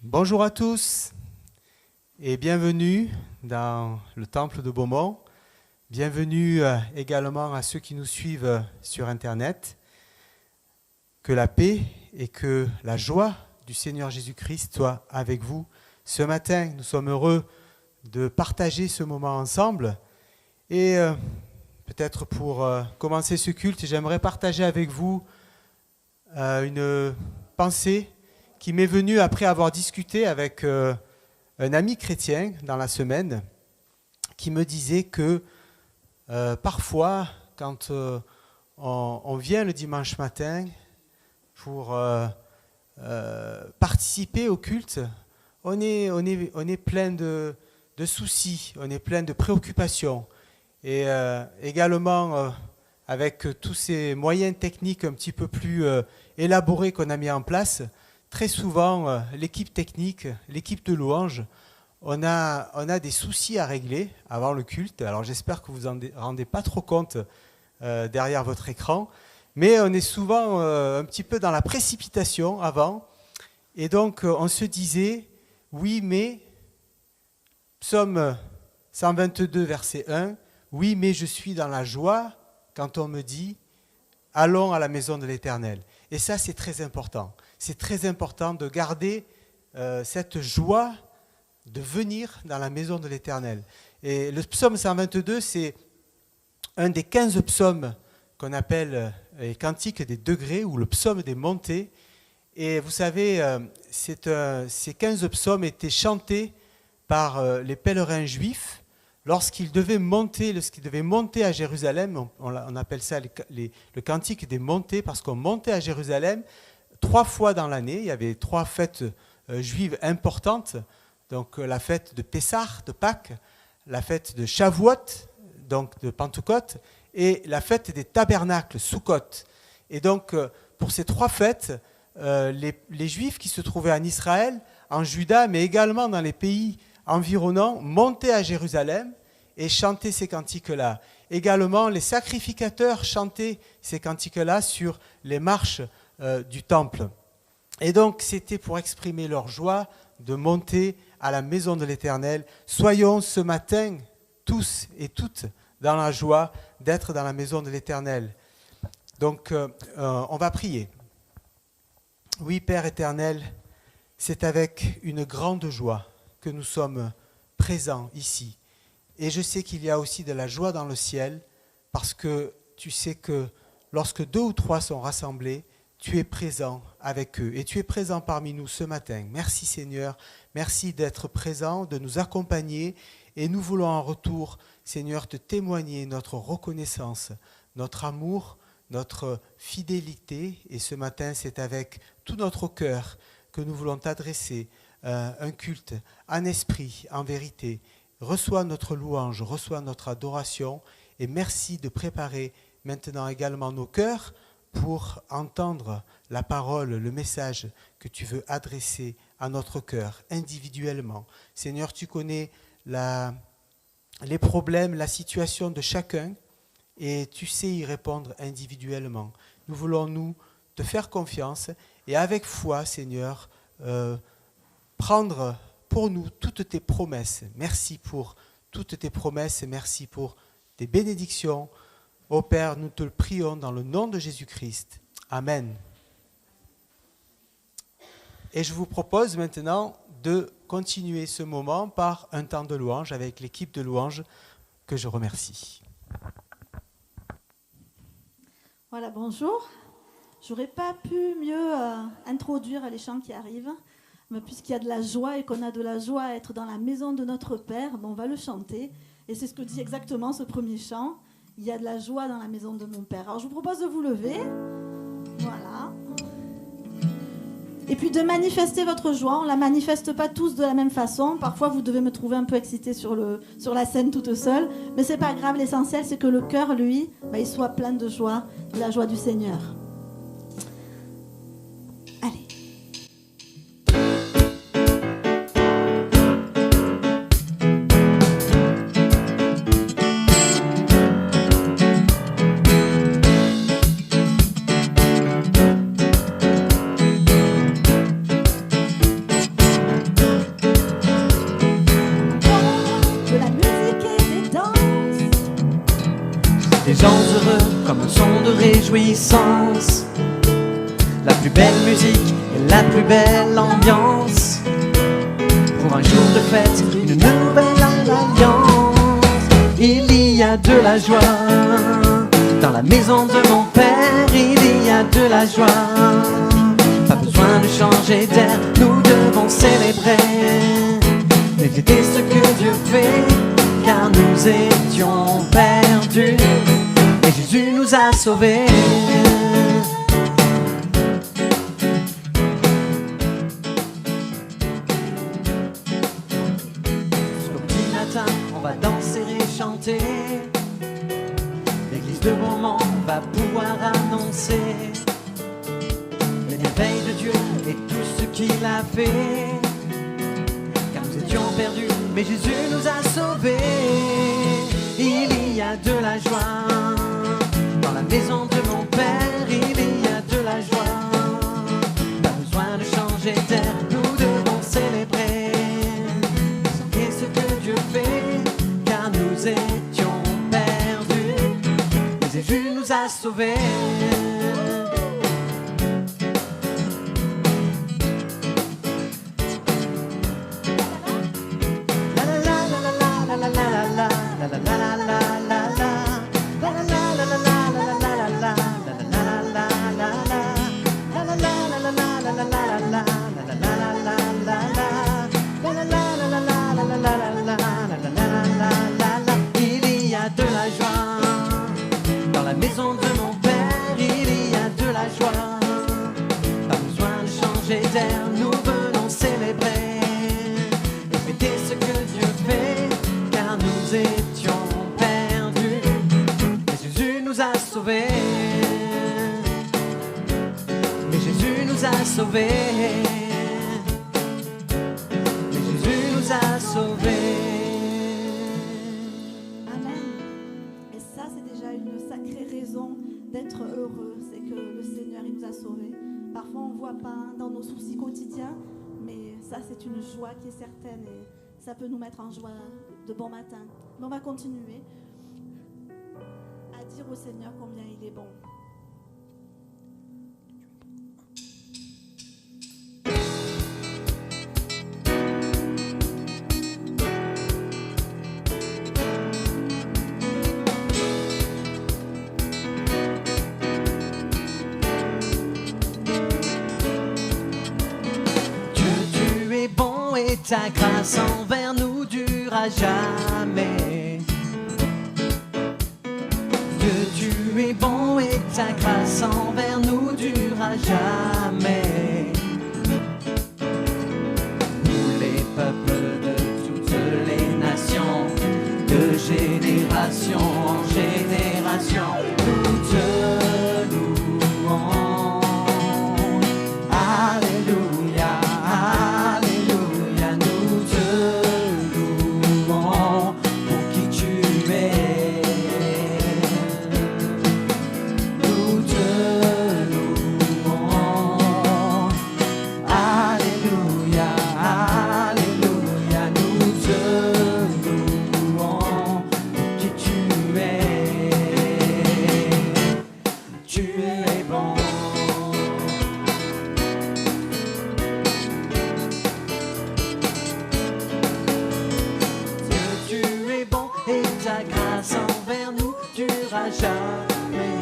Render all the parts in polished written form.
Bonjour à tous et bienvenue dans le temple de Beaumont. Bienvenue également à ceux qui nous suivent sur Internet. Que la paix et que la joie du Seigneur Jésus-Christ soient avec vous. Ce matin, nous sommes heureux de partager ce moment ensemble. Et peut-être pour commencer ce culte, j'aimerais partager avec vous une pensée qui m'est venue après avoir discuté avec un ami chrétien dans la semaine, qui me disait que parfois, quand on vient le dimanche matin pour participer au culte, on est plein de soucis, on est plein de préoccupations. Et également, avec tous ces moyens techniques un petit peu plus élaborés qu'on a mis en place, très souvent, l'équipe technique, l'équipe de louange, on a des soucis à régler avant le culte. Alors j'espère que vous en rendez pas trop compte derrière votre écran, mais on est souvent un petit peu dans la précipitation avant. Et donc on se disait, oui mais, psaume 122 verset 1, oui mais je suis dans la joie quand on me dit, allons à la maison de l'Éternel. Et ça c'est très important. C'est très important de garder cette joie de venir dans la maison de l'Éternel. Et le psaume 122, c'est un des 15 psaumes qu'on appelle les cantiques des degrés ou le psaume des montées. Et vous savez, ces 15 psaumes étaient chantés par les pèlerins juifs lorsqu'ils devaient monter à Jérusalem. On appelle ça le cantique des montées parce qu'on montait à Jérusalem 3 fois dans l'année. Il y avait 3 fêtes juives importantes. Donc la fête de Pessah, de Pâques, la fête de Shavuot, donc de Pentecôte, et la fête des tabernacles, Sukkot. Et donc pour ces 3 fêtes, les Juifs qui se trouvaient en Israël, en Juda, mais également dans les pays environnants, montaient à Jérusalem et chantaient ces cantiques-là. Également, les sacrificateurs chantaient ces cantiques-là sur les marches du temple. Et donc c'était pour exprimer leur joie de monter à la maison de l'Éternel. Soyons ce matin, tous et toutes, dans la joie d'être dans la maison de l'Éternel. Donc, on va prier. Oui, Père éternel, c'est avec une grande joie que nous sommes présents ici. Et je sais qu'il y a aussi de la joie dans le ciel, parce que tu sais que lorsque 2 ou 3 sont rassemblés, tu es présent avec eux et tu es présent parmi nous ce matin. Merci Seigneur, merci d'être présent, de nous accompagner et nous voulons en retour, Seigneur, te témoigner notre reconnaissance, notre amour, notre fidélité. Et ce matin, c'est avec tout notre cœur que nous voulons t'adresser un culte en esprit, en vérité. Reçois notre louange, reçois notre adoration et merci de préparer maintenant également nos cœurs pour entendre la parole, le message que tu veux adresser à notre cœur individuellement. Seigneur, tu connais les problèmes, la situation de chacun et tu sais y répondre individuellement. Nous voulons, nous, te faire confiance et avec foi, Seigneur, prendre pour nous toutes tes promesses. Merci pour toutes tes promesses et merci pour tes bénédictions. Ô Père, nous te le prions dans le nom de Jésus-Christ. Amen. Et je vous propose maintenant de continuer ce moment par un temps de louange avec l'équipe de louange que je remercie. Voilà, bonjour. J'aurais pas pu mieux introduire les chants qui arrivent, mais puisqu'il y a de la joie et qu'on a de la joie à être dans la maison de notre Père, on va le chanter. Et c'est ce que dit exactement ce premier chant. Il y a de la joie dans la maison de mon Père. Alors je vous propose de vous lever. Voilà. Et puis de manifester votre joie. On ne la manifeste pas tous de la même façon. Parfois vous devez me trouver un peu excitée sur la scène toute seule. Mais ce n'est pas grave. L'essentiel c'est que le cœur, lui, il soit plein de joie, de la joie du Seigneur. Allez. réjouissance, la plus belle musique et la plus belle ambiance. Pour un jour de fête, une nouvelle alliance. Il y a de la joie dans la maison de mon Père, il y a de la joie. Pas besoin de changer d'air, nous devons célébrer. Méditer ce que Dieu fait, car nous étions perdus et Jésus nous a sauvés. Jusqu'au petit matin, on va danser et chanter. L'église de Beaumont va pouvoir annoncer les merveilles de Dieu et tout ce qu'il a fait. Car nous étions perdus, mais Jésus nous a sauvés. Il y a de la joie dans la maison de mon Père, il y a de la joie. Pas besoin de changer d'air, nous devons célébrer. Chanter ce que Dieu fait, car nous étions perdus, mais Jésus nous a sauvés. Il y a de la joie dans la maison de mon Père, il y a de la joie. Pas besoin de changer d'air, nous venons célébrer et fêter ce que Dieu fait, car nous étions perdus, mais Jésus nous a sauvés. Mais Jésus nous a sauvés. Mais Jésus nous a sauvés. Amen. Et ça, c'est déjà une sacrée raison d'être heureux. C'est que le Seigneur, il nous a sauvés. Parfois, on ne voit pas dans nos soucis quotidiens, mais ça, c'est une joie qui est certaine et ça peut nous mettre en joie de bon matin. Mais on va continuer à dire au Seigneur combien il est bon. Et ta grâce envers nous durera jamais. Dieu, tu es bon et ta grâce envers nous durera jamais. Nous les peuples de toutes les nations, de génération en génération, nous te louons. Alléluia. Jamais.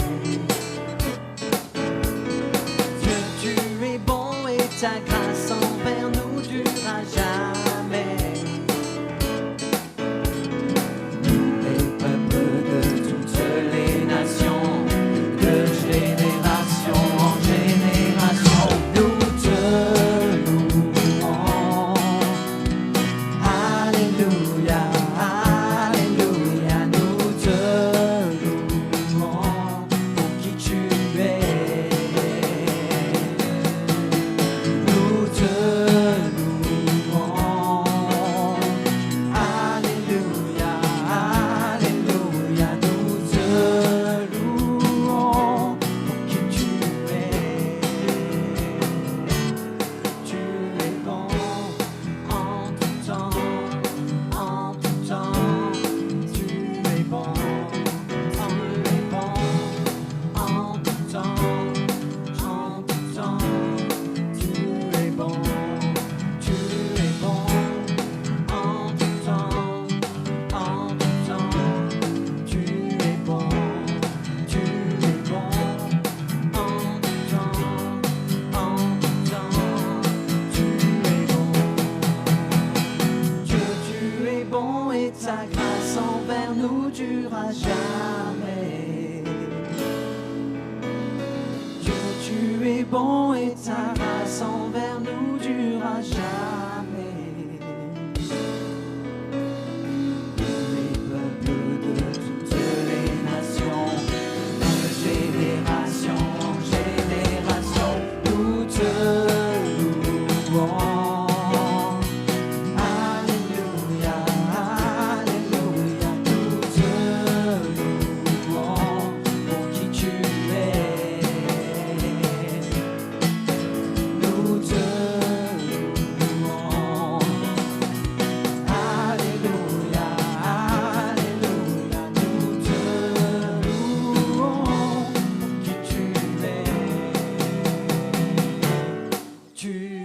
Dieu, tu es bon et ta grâce envers nous durera jamais. Nous les peuples de toutes les nations, de génération en génération, nous te louons. Alléluia. Nous te louons.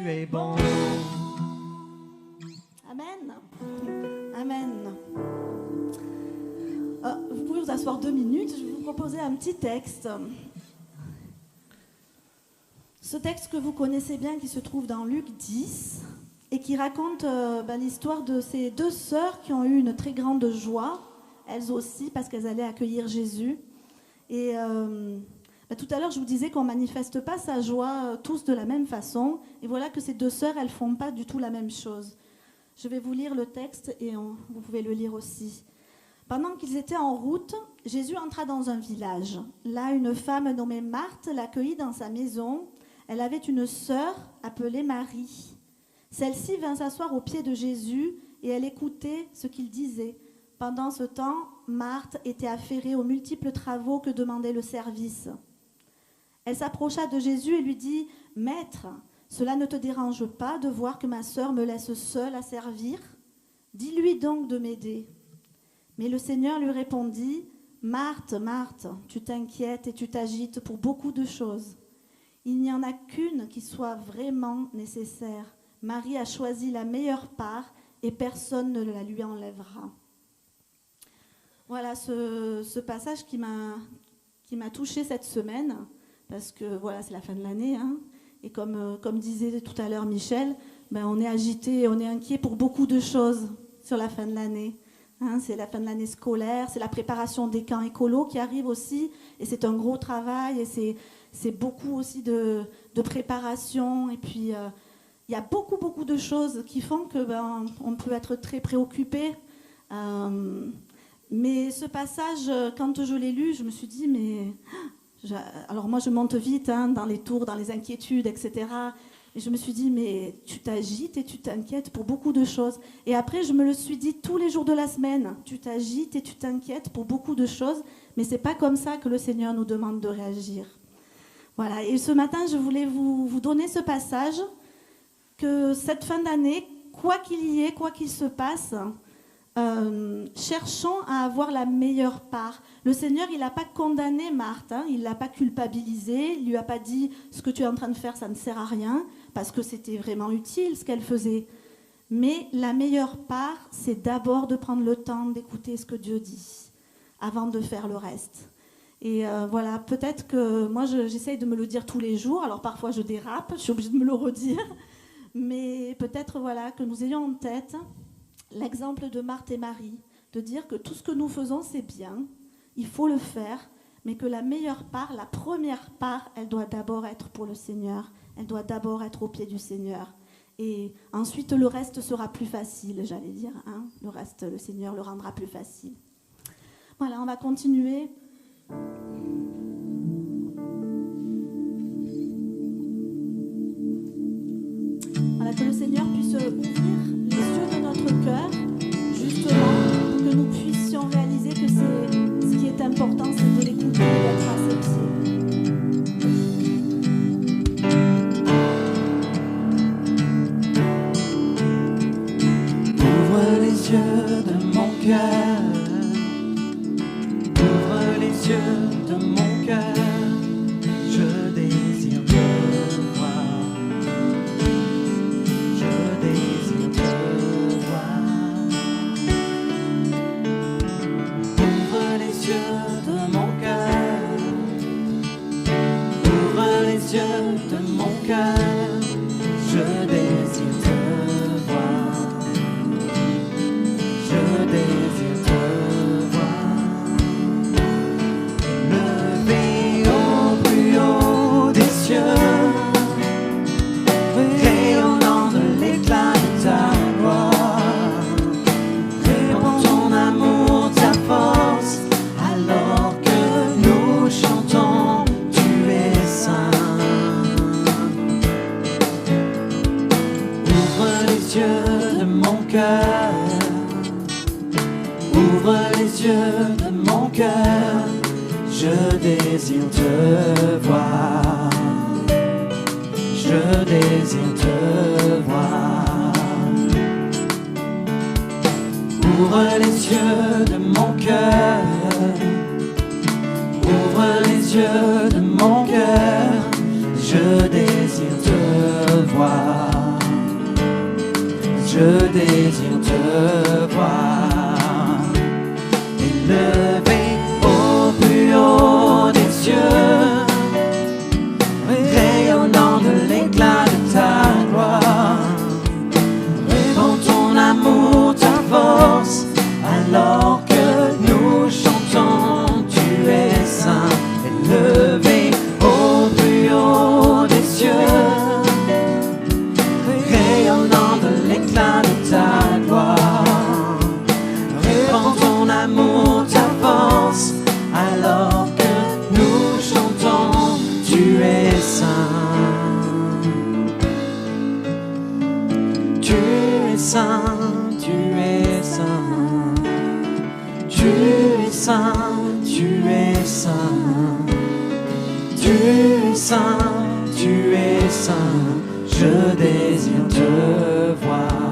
es bon. Amen. Amen. Vous pouvez vous asseoir 2 minutes. Je vais vous proposer un petit texte. Ce texte que vous connaissez bien, qui se trouve dans Luc 10 et qui raconte l'histoire de ces 2 sœurs qui ont eu une très grande joie, elles aussi, parce qu'elles allaient accueillir Jésus. Et tout à l'heure, je vous disais qu'on ne manifeste pas sa joie tous de la même façon. Et voilà que ces 2 sœurs, elles ne font pas du tout la même chose. Je vais vous lire le texte et vous pouvez le lire aussi. Pendant qu'ils étaient en route, Jésus entra dans un village. Là, une femme nommée Marthe l'accueillit dans sa maison. Elle avait une sœur appelée Marie. Celle-ci vint s'asseoir aux pieds de Jésus et elle écoutait ce qu'il disait. Pendant ce temps, Marthe était affairée aux multiples travaux que demandait le service. Elle s'approcha de Jésus et lui dit « Maître, cela ne te dérange pas de voir que ma sœur me laisse seule à servir ? Dis-lui donc de m'aider. » Mais le Seigneur lui répondit « Marthe, Marthe, tu t'inquiètes et tu t'agites pour beaucoup de choses. Il n'y en a qu'une qui soit vraiment nécessaire. Marie a choisi la meilleure part et personne ne la lui enlèvera. » Voilà ce passage qui m'a touchée cette semaine, parce que voilà, c'est la fin de l'année, hein, et comme disait tout à l'heure Michel, on est agité, on est inquiet pour beaucoup de choses sur la fin de l'année. Hein, c'est la fin de l'année scolaire, c'est la préparation des camps écolos qui arrive aussi, et c'est un gros travail, et c'est beaucoup aussi de préparation, et puis il y a beaucoup de choses qui font que on peut être très préoccupé. Mais ce passage, quand je l'ai lu, je me suis dit, alors moi je monte vite dans les tours, dans les inquiétudes, etc. Et je me suis dit, mais tu t'agites et tu t'inquiètes pour beaucoup de choses. Et après, je me le suis dit tous les jours de la semaine, tu t'agites et tu t'inquiètes pour beaucoup de choses, mais c'est pas comme ça que le Seigneur nous demande de réagir. Voilà, et ce matin, je voulais vous donner ce passage, que cette fin d'année, quoi qu'il y ait, quoi qu'il se passe, cherchons à avoir la meilleure part. Le Seigneur, il n'a pas condamné Marthe, il ne l'a pas culpabilisée, il ne lui a pas dit « ce que tu es en train de faire, ça ne sert à rien », parce que c'était vraiment utile ce qu'elle faisait. Mais la meilleure part, c'est d'abord de prendre le temps d'écouter ce que Dieu dit, avant de faire le reste. Et voilà, peut-être que moi, j'essaye de me le dire tous les jours, alors parfois je dérape, je suis obligée de me le redire, mais peut-être voilà, que nous ayons en tête l'exemple de Marthe et Marie, de dire que tout ce que nous faisons, c'est bien, il faut le faire, mais que la meilleure part, la première part, elle doit d'abord être pour le Seigneur, elle doit d'abord être au pied du Seigneur. Et ensuite, le reste sera plus facile, j'allais dire. Hein, le reste, le Seigneur le rendra plus facile. Voilà, on va continuer. Voilà, que le Seigneur puisse ouvrir les yeux de notre cœur, justement, pour que nous puissions réaliser que ce qui est important, c'est de l'écouter et d'être à ses pieds. Ouvre les yeux de mon cœur, ouvre les yeux de mon cœur, je désire te voir, je désire te voir. Ouvre les yeux de mon cœur, ouvre les yeux de mon cœur, je désire te voir. Je désire te voir, levé au plus haut des cieux, rayonnant de l'éclat de ta gloire, répand ton amour, ta force, alors que nous chantons, tu es saint. Ouvre les yeux de mon cœur, ouvre les yeux de mon cœur, je désire te voir, je désire te voir. Ouvre les yeux de mon cœur, ouvre les yeux de mon cœur, je désire te voir, je désire te voir. Élevé au plus haut des cieux, rayonnant de l'éclat de ta gloire. Répand ton amour, ta force, alors que nous chantons, tu es saint. Élevé au plus haut des cieux, rayonnant de l'éclat de ta gloire. Répand ton amour, ta force, alors que nous chantons, tu es saint. Tu es saint, tu es saint. Tu es saint, tu es saint. Tu es saint, tu es saint. Je désire te voir.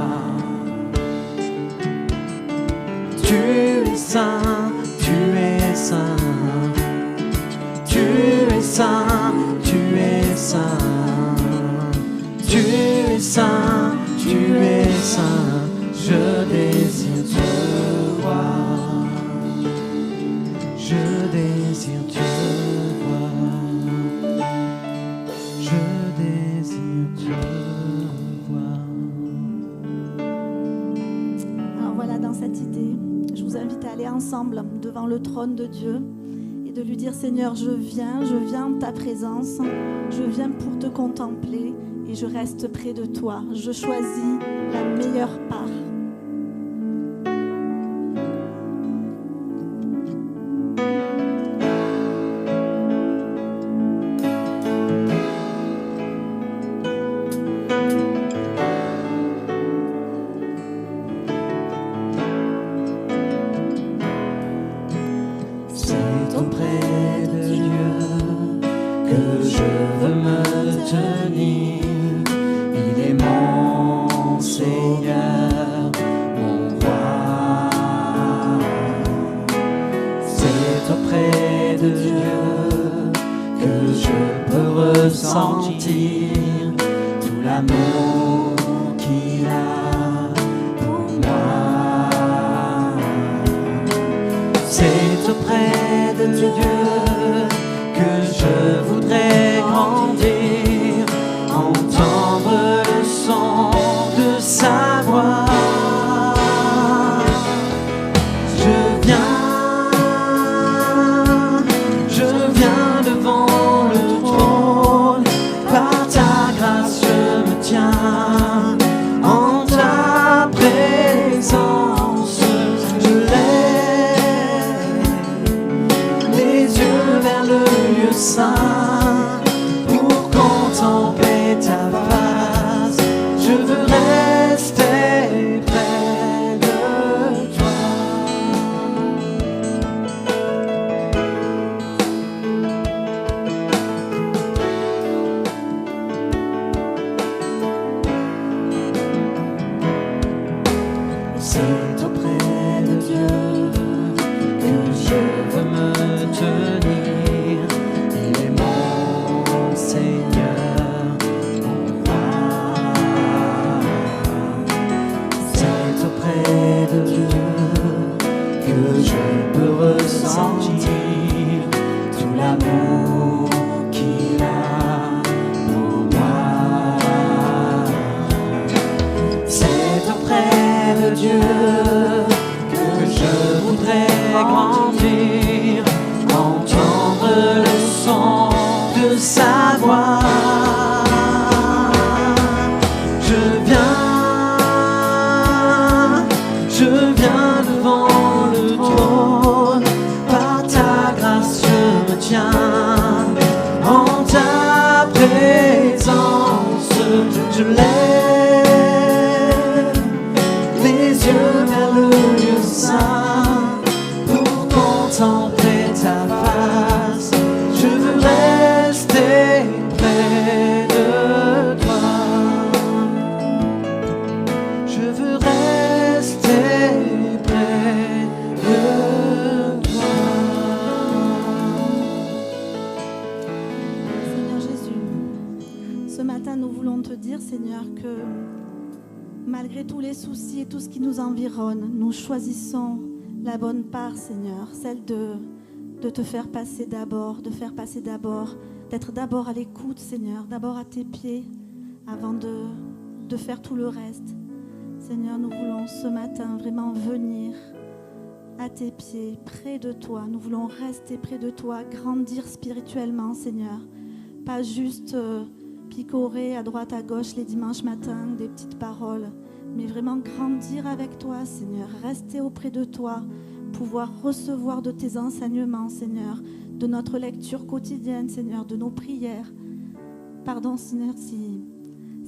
Tu es saint, tu es saint. Tu es saint, tu es saint. Tu es saint, tu es saint. Je désire te voir. Je désire te voir. Je désire te voir. Alors voilà, dans cette idée, je vous invite à aller ensemble devant le trône de Dieu et de lui dire: Seigneur, je viens en ta présence, je viens pour te contempler et je reste près de toi. Je choisis la meilleure part. C'est auprès de Dieu que je veux me tenir. Il est mon Seigneur, mon roi. C'est auprès de Dieu que je peux ressentir tout l'amour qu'il a pour moi. C'est auprès de Dieu que je voudrais grandir, entendre le son de sa voix. Je viens devant le trône, par ta grâce je me tiens, en ta présence je lève les yeux vers le lieu saint pour contempler ta face. Je veux rester près de toi. C'est auprès de Dieu que je veux me tenir. Il est mon Seigneur, mon roi. C'est auprès de Dieu que je peux ressentir tout l'amour qu'il a pour moi. C'est auprès de Dieu que je voudrais grandir, entendre le son de sa voix. Je viens devant le trône, par ta grâce je me tiens, en ta présence je lève les yeux vers le lieu saint pour contempler ta face. Je veux rester près de toi. Je veux rester près de toi. Seigneur Jésus, ce matin nous voulons te dire, Seigneur, que Malgré tous les soucis et tout ce qui nous environne, nous choisissons la bonne part, Seigneur, celle de te faire passer d'abord, d'être d'abord à l'écoute, Seigneur, d'abord à tes pieds, avant de faire tout le reste. Seigneur, nous voulons ce matin vraiment venir à tes pieds, près de toi. Nous voulons rester près de toi, grandir spirituellement, Seigneur. Pas juste picorer à droite, à gauche les dimanches matins, des petites paroles, mais vraiment grandir avec toi, Seigneur. Rester auprès de toi, pouvoir recevoir de tes enseignements, Seigneur, de notre lecture quotidienne, Seigneur, de nos prières. Pardon, Seigneur, si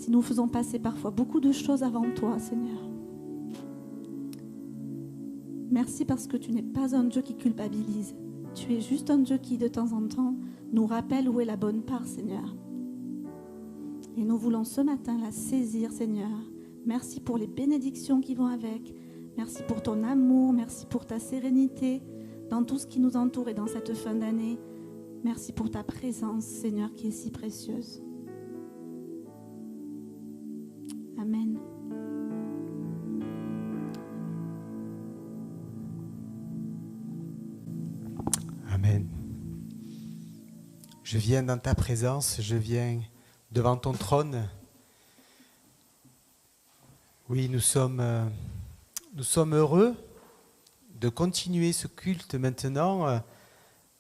nous faisons passer parfois beaucoup de choses avant toi, Seigneur. Merci parce que tu n'es pas un Dieu qui culpabilise. Tu es juste un Dieu qui, de temps en temps, nous rappelle où est la bonne part, Seigneur. Et nous voulons ce matin la saisir, Seigneur. Merci pour les bénédictions qui vont avec. Merci pour ton amour. Merci pour ta sérénité dans tout ce qui nous entoure et dans cette fin d'année. Merci pour ta présence, Seigneur, qui est si précieuse. Amen. Amen. Je viens dans ta présence, je viens devant ton trône. Oui, nous sommes heureux de continuer ce culte maintenant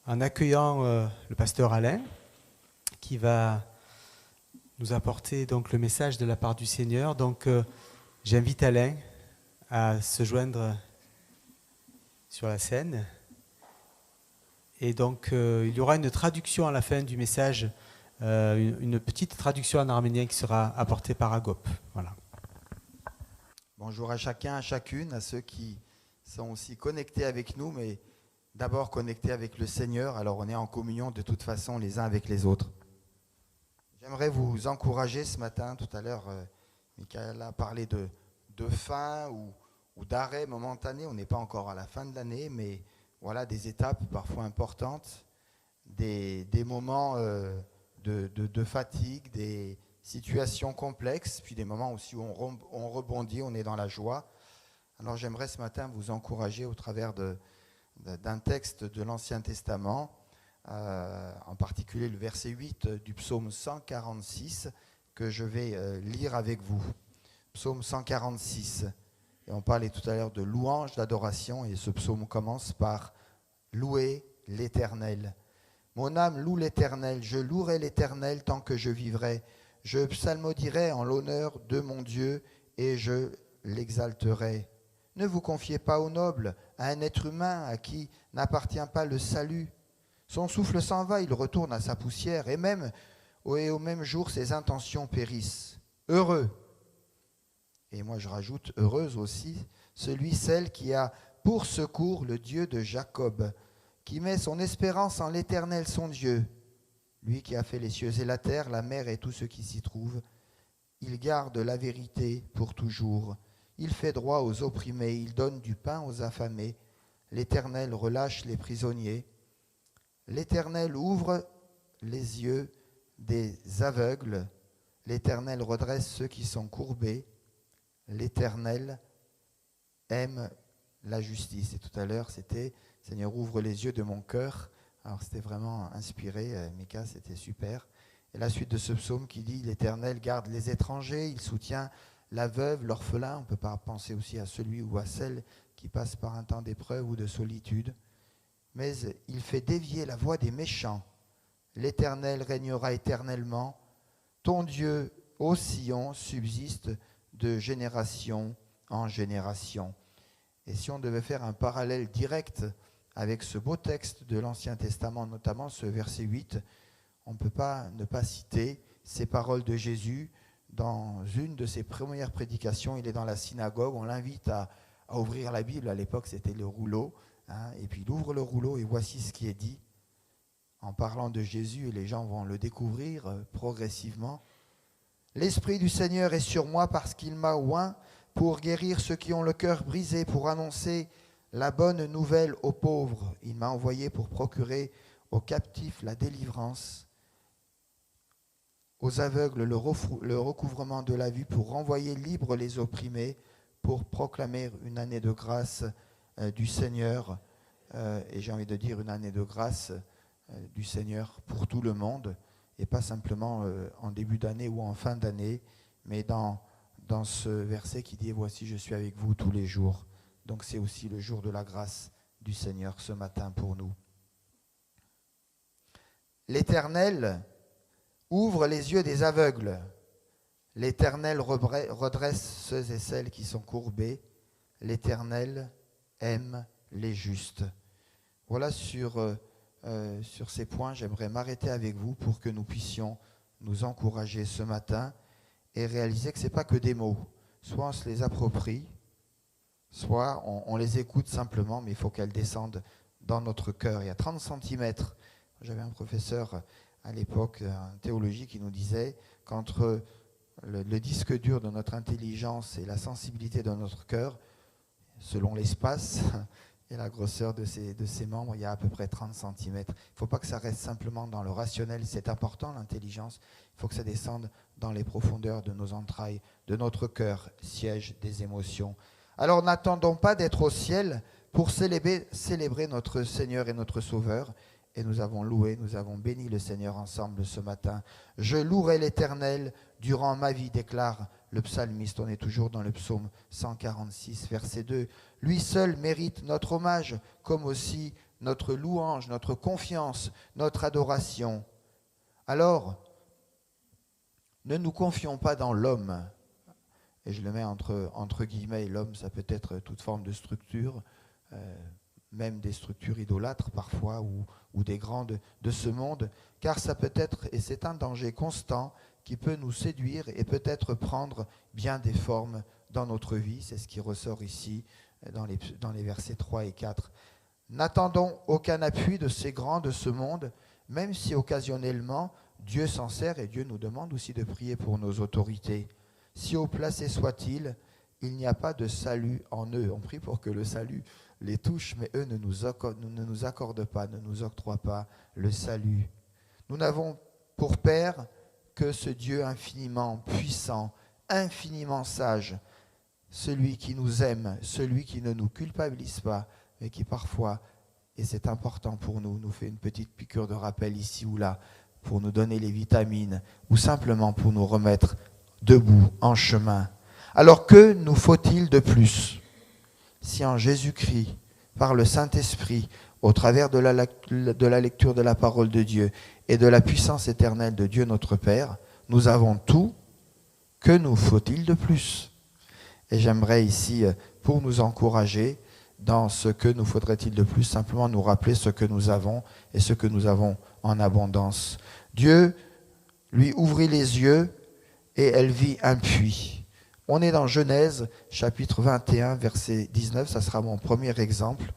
en accueillant le pasteur Alain qui va nous apporter donc le message de la part du Seigneur. Donc j'invite Alain à se joindre sur la scène. Et donc il y aura une traduction à la fin du message, une petite traduction en arménien qui sera apportée par Agop. Voilà. Bonjour à chacun, à chacune, à ceux qui sont aussi connectés avec nous, mais d'abord connectés avec le Seigneur. Alors on est en communion de toute façon les uns avec les autres. J'aimerais vous encourager ce matin. Tout à l'heure, Michael a parlé de fin ou d'arrêt momentané. On n'est pas encore à la fin de l'année, mais voilà des étapes parfois importantes, des moments de fatigue, des situations complexes, puis des moments aussi où on rebondit, on est dans la joie. Alors j'aimerais ce matin vous encourager au travers d'un texte de l'Ancien Testament, en particulier le verset 8 du psaume 146 que je vais lire avec vous. Psaume 146. Et on parlait tout à l'heure de louange, d'adoration, et ce psaume commence par « Louer l'Éternel ». Mon âme loue l'Éternel, je louerai l'Éternel tant que je vivrai. Je psalmodierai en l'honneur de mon Dieu et je l'exalterai. Ne vous confiez pas au noble, à un être humain à qui n'appartient pas le salut. Son souffle s'en va, il retourne à sa poussière, et au même jour ses intentions périssent. Heureux, et moi je rajoute heureuse aussi, celle qui a pour secours le Dieu de Jacob, qui met son espérance en l'Éternel son Dieu. Lui qui a fait les cieux et la terre, la mer et tout ce qui s'y trouve. Il garde la vérité pour toujours. Il fait droit aux opprimés, il donne du pain aux affamés. L'Éternel relâche les prisonniers. L'Éternel ouvre les yeux des aveugles. L'Éternel redresse ceux qui sont courbés. L'Éternel aime la justice. Et tout à l'heure, c'était « Seigneur, ouvre les yeux de mon cœur ». Alors c'était vraiment inspiré, Mika, c'était super. Et la suite de ce psaume qui dit « L'Éternel garde les étrangers, il soutient la veuve, l'orphelin ». On ne peut pas penser aussi à celui ou à celle qui passe par un temps d'épreuve ou de solitude. Mais il fait dévier la voie des méchants. L'Éternel régnera éternellement. Ton Dieu, ô Sion, subsiste de génération en génération. Et si on devait faire un parallèle direct avec ce beau texte de l'Ancien Testament, notamment ce verset 8, on ne peut pas ne pas citer ces paroles de Jésus dans une de ses premières prédications. Il est dans la synagogue, on l'invite à ouvrir la Bible. À l'époque, c'était le rouleau. Et puis il ouvre le rouleau et voici ce qui est dit en parlant de Jésus, et les gens vont le découvrir progressivement. « L'Esprit du Seigneur est sur moi parce qu'il m'a oint pour guérir ceux qui ont le cœur brisé, pour annoncer la bonne nouvelle aux pauvres. Il m'a envoyé pour procurer aux captifs la délivrance, aux aveugles le recouvrement de la vue, pour renvoyer libres les opprimés, pour proclamer une année de grâce du Seigneur, et j'ai envie de dire une année de grâce du Seigneur pour tout le monde, et pas simplement en début d'année ou en fin d'année, mais dans ce verset qui dit « Voici, je suis avec vous tous les jours ». Donc c'est aussi le jour de la grâce du Seigneur ce matin pour nous. L'Éternel ouvre les yeux des aveugles. L'Éternel redresse ceux et celles qui sont courbés. L'Éternel aime les justes. Voilà, sur ces points, j'aimerais m'arrêter avec vous pour que nous puissions nous encourager ce matin et réaliser que ce n'est pas que des mots. Soit on se les approprie, soit on les écoute simplement, mais il faut qu'elles descendent dans notre cœur. Il y a 30 centimètres. J'avais un professeur à l'époque en théologie qui nous disait qu'entre le disque dur de notre intelligence et la sensibilité de notre cœur, selon l'espace et la grosseur de ses membres, il y a à peu près 30 cm. Il ne faut pas que ça reste simplement dans le rationnel, c'est important l'intelligence, il faut que ça descende dans les profondeurs de nos entrailles, de notre cœur, siège des émotions. Alors n'attendons pas d'être au ciel pour célébrer notre Seigneur et notre Sauveur. Et nous avons loué, nous avons béni le Seigneur ensemble ce matin. Je louerai l'Éternel durant ma vie, déclare le psalmiste. On est toujours dans le psaume 146, verset 2. Lui seul mérite notre hommage, comme aussi notre louange, notre confiance, notre adoration. Alors, ne nous confions pas dans l'homme. Et je le mets entre guillemets, l'homme, ça peut être toute forme de structure, même des structures idolâtres parfois, ou des grands de ce monde, car ça peut être, et c'est un danger constant, qui peut nous séduire et peut-être prendre bien des formes dans notre vie. C'est ce qui ressort ici dans les versets 3 et 4. N'attendons aucun appui de ces grands de ce monde, même si occasionnellement Dieu s'en sert, et Dieu nous demande aussi de prier pour nos autorités. Si haut placés soient-ils, il n'y a pas de salut en eux. On prie pour que le salut les touche, mais eux ne nous accordent pas, ne nous octroient pas le salut. Nous n'avons pour Père que ce Dieu infiniment puissant, infiniment sage, celui qui nous aime, celui qui ne nous culpabilise pas, mais qui parfois, et c'est important pour nous, nous fait une petite piqûre de rappel ici ou là, pour nous donner les vitamines, ou simplement pour nous remettre debout, en chemin. Alors que nous faut-il de plus ? Si en Jésus-Christ, par le Saint-Esprit, au travers de la lecture de la parole de Dieu et de la puissance éternelle de Dieu notre Père, nous avons tout, que nous faut-il de plus ? Et j'aimerais ici, pour nous encourager dans ce que nous faudrait-il de plus, simplement nous rappeler ce que nous avons et ce que nous avons en abondance. Dieu lui ouvrit les yeux et elle vit un puits. On est dans Genèse, chapitre 21, verset 19. Ça sera mon premier exemple,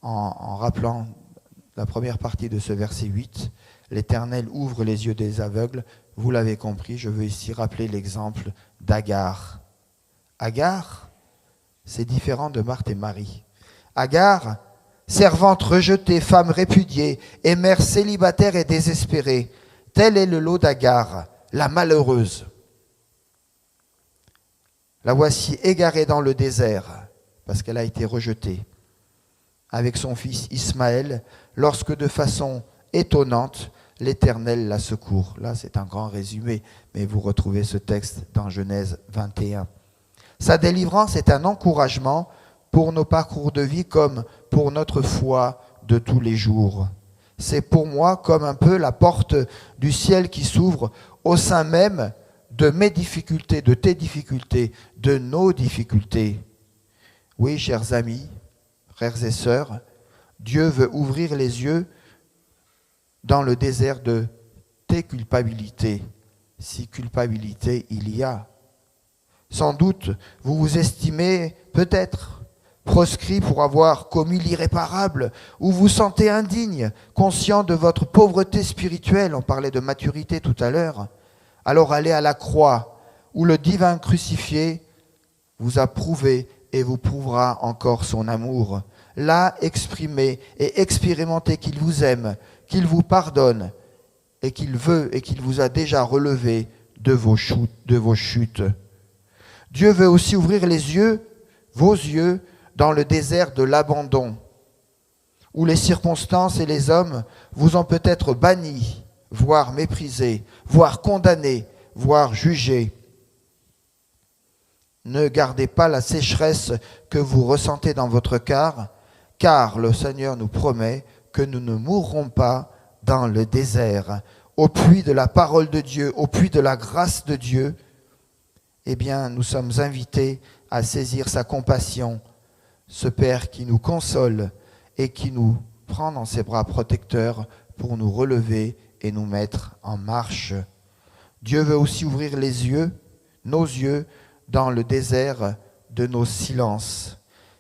en rappelant la première partie de ce verset 8. L'Éternel ouvre les yeux des aveugles. Vous l'avez compris, je veux ici rappeler l'exemple d'Agar. Agar, c'est différent de Marthe et Marie. Agar, servante rejetée, femme répudiée, et mère célibataire et désespérée. Tel est le lot d'Agar, la malheureuse. La voici égarée dans le désert, parce qu'elle a été rejetée, avec son fils Ismaël, lorsque de façon étonnante, l'Éternel la secourt. Là, c'est un grand résumé, mais vous retrouvez ce texte dans Genèse 21. Sa délivrance est un encouragement pour nos parcours de vie comme pour notre foi de tous les jours. C'est pour moi comme un peu la porte du ciel qui s'ouvre au sein même de mes difficultés, de tes difficultés, de nos difficultés. Oui, chers amis, frères et sœurs, Dieu veut ouvrir les yeux dans le désert de tes culpabilités, si culpabilité il y a. Sans doute, vous vous estimez peut-être proscrit pour avoir commis l'irréparable, ou vous sentez indigne, conscient de votre pauvreté spirituelle. On parlait de maturité tout à l'heure. Alors allez à la croix, où le divin crucifié vous a prouvé et vous prouvera encore son amour. Là, exprimez et expérimentez qu'il vous aime, qu'il vous pardonne et qu'il veut et qu'il vous a déjà relevé de vos chutes. Dieu veut aussi ouvrir les yeux, vos yeux, dans le désert de l'abandon, où les circonstances et les hommes vous ont peut-être banni, voire méprisé, voire condamné, voire jugé. Ne gardez pas la sécheresse que vous ressentez dans votre cœur, car le Seigneur nous promet que nous ne mourrons pas dans le désert. Au puits de la parole de Dieu, au puits de la grâce de Dieu, eh bien, nous sommes invités à saisir sa compassion, ce Père qui nous console et qui nous prend dans ses bras protecteurs pour nous relever et nous mettre en marche. Dieu veut aussi ouvrir les yeux, nos yeux, dans le désert de nos silences.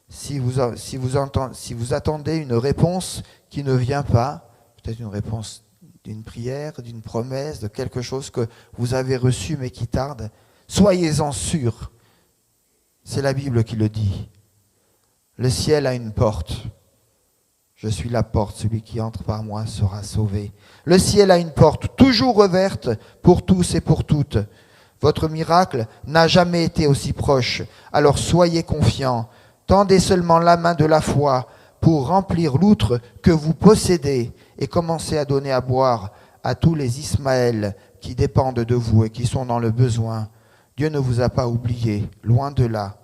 Si vous attendez une réponse qui ne vient pas, peut-être une réponse d'une prière, d'une promesse, de quelque chose que vous avez reçu mais qui tarde, soyez-en sûrs. C'est la Bible qui le dit. Le ciel a une porte. Je suis la porte, celui qui entre par moi sera sauvé. Le ciel a une porte toujours ouverte pour tous et pour toutes. Votre miracle n'a jamais été aussi proche. Alors soyez confiants. Tendez seulement la main de la foi pour remplir l'outre que vous possédez et commencez à donner à boire à tous les Ismaël qui dépendent de vous et qui sont dans le besoin. Dieu ne vous a pas oublié, loin de là.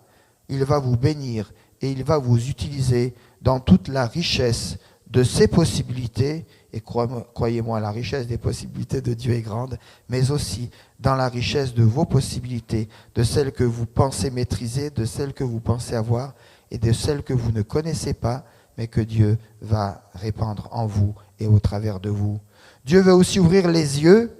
Il va vous bénir et il va vous utiliser dans toute la richesse de ses possibilités. Et croyez-moi, la richesse des possibilités de Dieu est grande, mais aussi dans la richesse de vos possibilités, de celles que vous pensez maîtriser, de celles que vous pensez avoir et de celles que vous ne connaissez pas, mais que Dieu va répandre en vous et au travers de vous. Dieu veut aussi ouvrir les yeux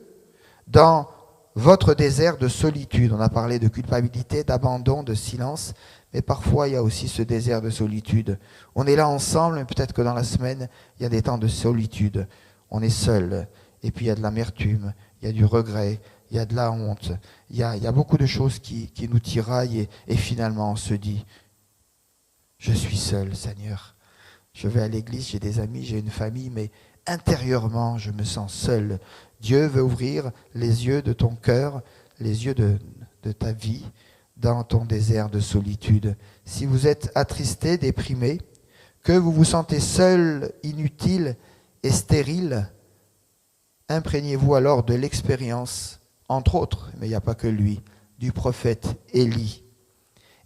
dans votre désert de solitude. On a parlé de culpabilité, d'abandon, de silence, mais parfois il y a aussi ce désert de solitude. On est là ensemble, mais peut-être que dans la semaine, il y a des temps de solitude. On est seul, et puis il y a de l'amertume, il y a du regret, il y a de la honte, il y a beaucoup de choses qui nous tiraillent et finalement on se dit, je suis seul, Seigneur. Je vais à l'église, j'ai des amis, j'ai une famille, mais intérieurement, je me sens seul. Dieu veut ouvrir les yeux de ton cœur, les yeux de ta vie, dans ton désert de solitude. Si vous êtes attristé, déprimé, que vous vous sentez seul, inutile et stérile, imprégnez-vous alors de l'expérience, entre autres, mais il n'y a pas que lui, du prophète Élie.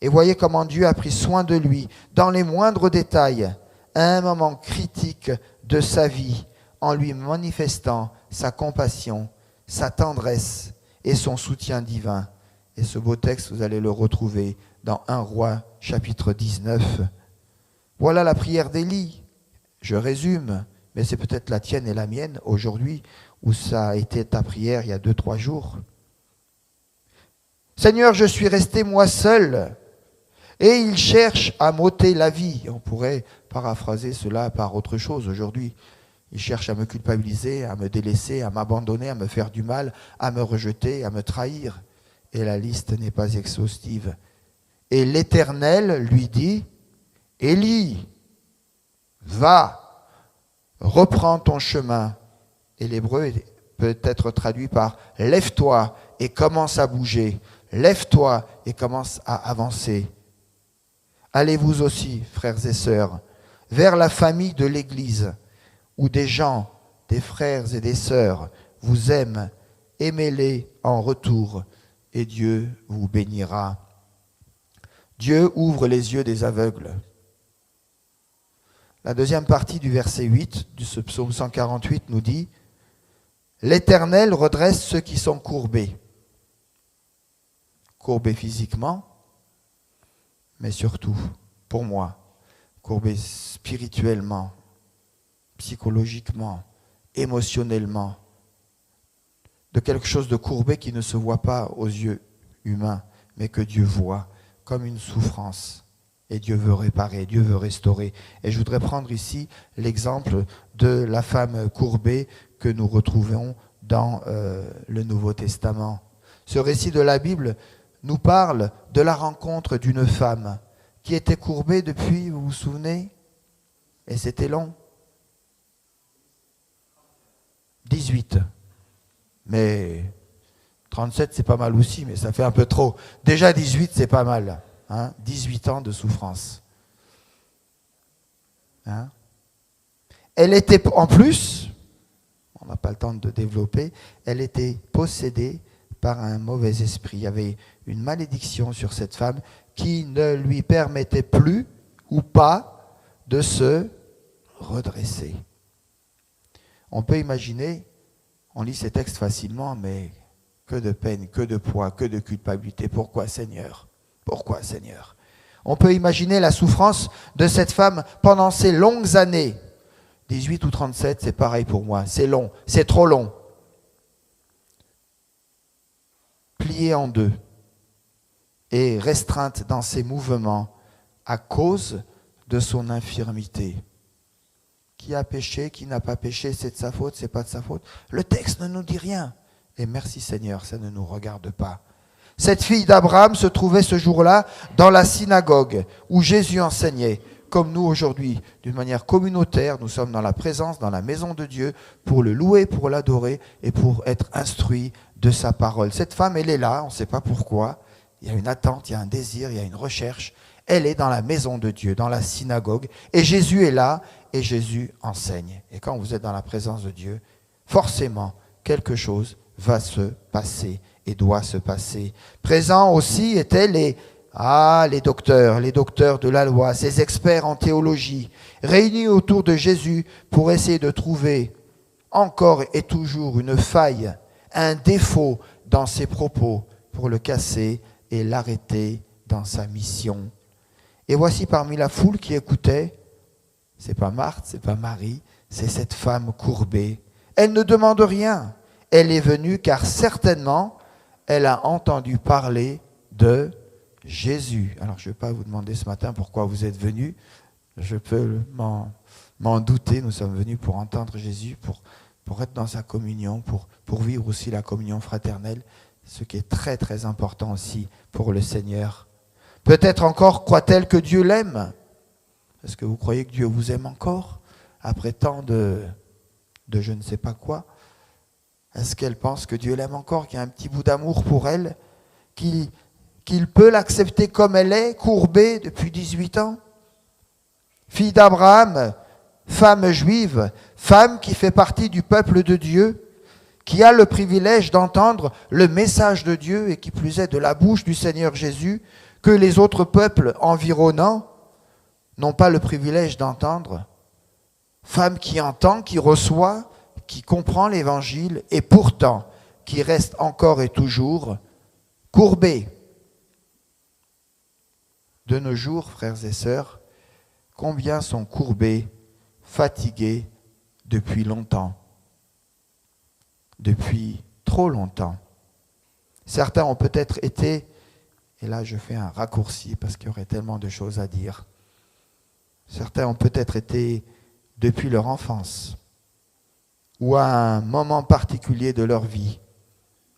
Et voyez comment Dieu a pris soin de lui dans les moindres détails, à un moment critique de sa vie, en lui manifestant sa compassion, sa tendresse et son soutien divin. Et ce beau texte, vous allez le retrouver dans 1 Roi, chapitre 19. Voilà la prière d'Élie. Je résume, mais c'est peut-être la tienne et la mienne aujourd'hui, où ça a été ta prière il y a 2-3 jours. Seigneur, je suis resté moi seul, et il cherche à m'ôter la vie. On pourrait paraphraser cela par autre chose aujourd'hui. Il cherche à me culpabiliser, à me délaisser, à m'abandonner, à me faire du mal, à me rejeter, à me trahir. Et la liste n'est pas exhaustive. Et l'Éternel lui dit, Élie, va, reprends ton chemin. Et l'hébreu peut être traduit par lève-toi et commence à bouger. Lève-toi et commence à avancer. Allez-vous aussi, frères et sœurs, vers la famille de l'Église, où des gens, des frères et des sœurs vous aiment, aimez-les en retour, et Dieu vous bénira. Dieu ouvre les yeux des aveugles. La deuxième partie du verset 8 de ce psaume 148 nous dit « L'Éternel redresse ceux qui sont courbés. » Courbés physiquement, mais surtout, pour moi, courbés spirituellement, psychologiquement, émotionnellement, de quelque chose de courbé qui ne se voit pas aux yeux humains, mais que Dieu voit comme une souffrance. Et Dieu veut réparer, Dieu veut restaurer. Et je voudrais prendre ici l'exemple de la femme courbée que nous retrouvons dans le Nouveau Testament. Ce récit de la Bible nous parle de la rencontre d'une femme qui était courbée depuis, vous vous souvenez? Et c'était long. 18. Mais 37, c'est pas mal aussi, mais ça fait un peu trop. Déjà 18, c'est pas mal. 18 ans de souffrance. Elle était, en plus, on n'a pas le temps de développer, elle était possédée par un mauvais esprit. Il y avait une malédiction sur cette femme qui ne lui permettait plus ou pas de se redresser. On peut imaginer, on lit ces textes facilement, mais que de peine, que de poids, que de culpabilité. Pourquoi, Seigneur? Pourquoi, Seigneur? On peut imaginer la souffrance de cette femme pendant ces longues années. 18 ou 37, c'est pareil pour moi. C'est long, c'est trop long. Pliée en deux et restreinte dans ses mouvements à cause de son infirmité. Qui a péché, qui n'a pas péché, c'est de sa faute, c'est pas de sa faute. Le texte ne nous dit rien. Et merci Seigneur, ça ne nous regarde pas. Cette fille d'Abraham se trouvait ce jour-là dans la synagogue où Jésus enseignait. Comme nous aujourd'hui, d'une manière communautaire, nous sommes dans la présence, dans la maison de Dieu, pour le louer, pour l'adorer et pour être instruits de sa parole. Cette femme, elle est là, on ne sait pas pourquoi. Il y a une attente, il y a un désir, il y a une recherche. Elle est dans la maison de Dieu, dans la synagogue. Et Jésus est là et Jésus enseigne. Et quand vous êtes dans la présence de Dieu, forcément, quelque chose va se passer et doit se passer. Présents aussi étaient les docteurs de la loi, ces experts en théologie, réunis autour de Jésus pour essayer de trouver encore et toujours une faille, un défaut dans ses propos pour le casser et l'arrêter dans sa mission. Et voici parmi la foule qui écoutait, c'est pas Marthe, c'est pas Marie, c'est cette femme courbée. Elle ne demande rien. Elle est venue car certainement elle a entendu parler de Jésus. Alors je ne vais pas vous demander ce matin pourquoi vous êtes venus. Je peux m'en douter. Nous sommes venus pour entendre Jésus, pour être dans sa communion, pour vivre aussi la communion fraternelle, ce qui est très très important aussi pour le Seigneur. Peut-être encore croit-elle que Dieu l'aime. Est-ce que vous croyez que Dieu vous aime encore après tant de je ne sais pas quoi? Est-ce qu'elle pense que Dieu l'aime encore, qu'il y a un petit bout d'amour pour elle, qu'il peut l'accepter comme elle est, courbée depuis 18 ans? Fille d'Abraham, femme juive, femme qui fait partie du peuple de Dieu, qui a le privilège d'entendre le message de Dieu et qui plus est de la bouche du Seigneur Jésus, que les autres peuples environnants n'ont pas le privilège d'entendre. Femme qui entend, qui reçoit, qui comprend l'évangile et pourtant qui reste encore et toujours courbée. De nos jours, frères et sœurs, combien sont courbés, fatigués depuis longtemps, depuis trop longtemps. Certains ont peut-être été, et là je fais un raccourci parce qu'il y aurait tellement de choses à dire, certains ont peut-être été depuis leur enfance ou à un moment particulier de leur vie,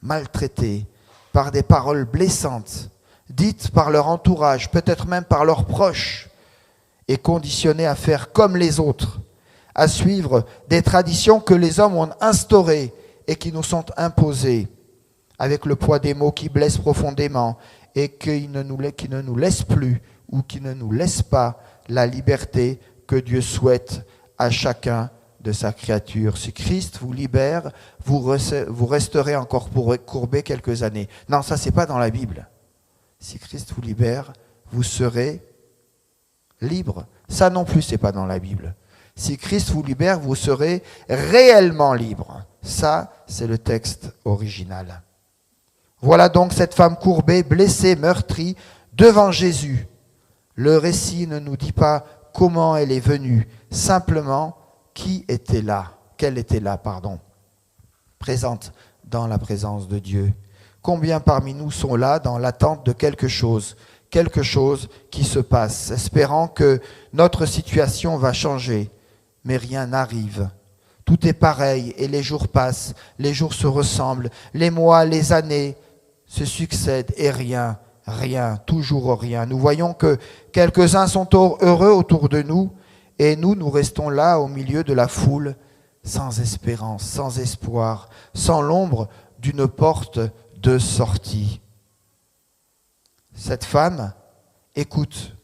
maltraités par des paroles blessantes, dites par leur entourage, peut-être même par leurs proches, et conditionnés à faire comme les autres, à suivre des traditions que les hommes ont instaurées et qui nous sont imposées, avec le poids des mots qui blessent profondément et qui ne nous laissent plus ou qui ne nous laissent pas la liberté que Dieu souhaite à chacun de sa créature. Si Christ vous libère, vous resterez encore courbé quelques années. Non, ça c'est pas dans la Bible. Si Christ vous libère, vous serez libre. Ça non plus, c'est pas dans la Bible. Si Christ vous libère, vous serez réellement libre. Ça, c'est le texte original. Voilà donc cette femme courbée, blessée, meurtrie, devant Jésus. Le récit ne nous dit pas comment elle est venue, simplement qui était là, qu'elle était là, présente dans la présence de Dieu. Combien parmi nous sont là dans l'attente de quelque chose qui se passe, espérant que notre situation va changer, mais rien n'arrive. Tout est pareil et les jours passent, les jours se ressemblent, les mois, les années se succèdent et rien, toujours rien. Nous voyons que quelques-uns sont heureux autour de nous et nous restons là au milieu de la foule, sans espérance, sans espoir, sans l'ombre d'une porte de sortie. Cette femme écoute,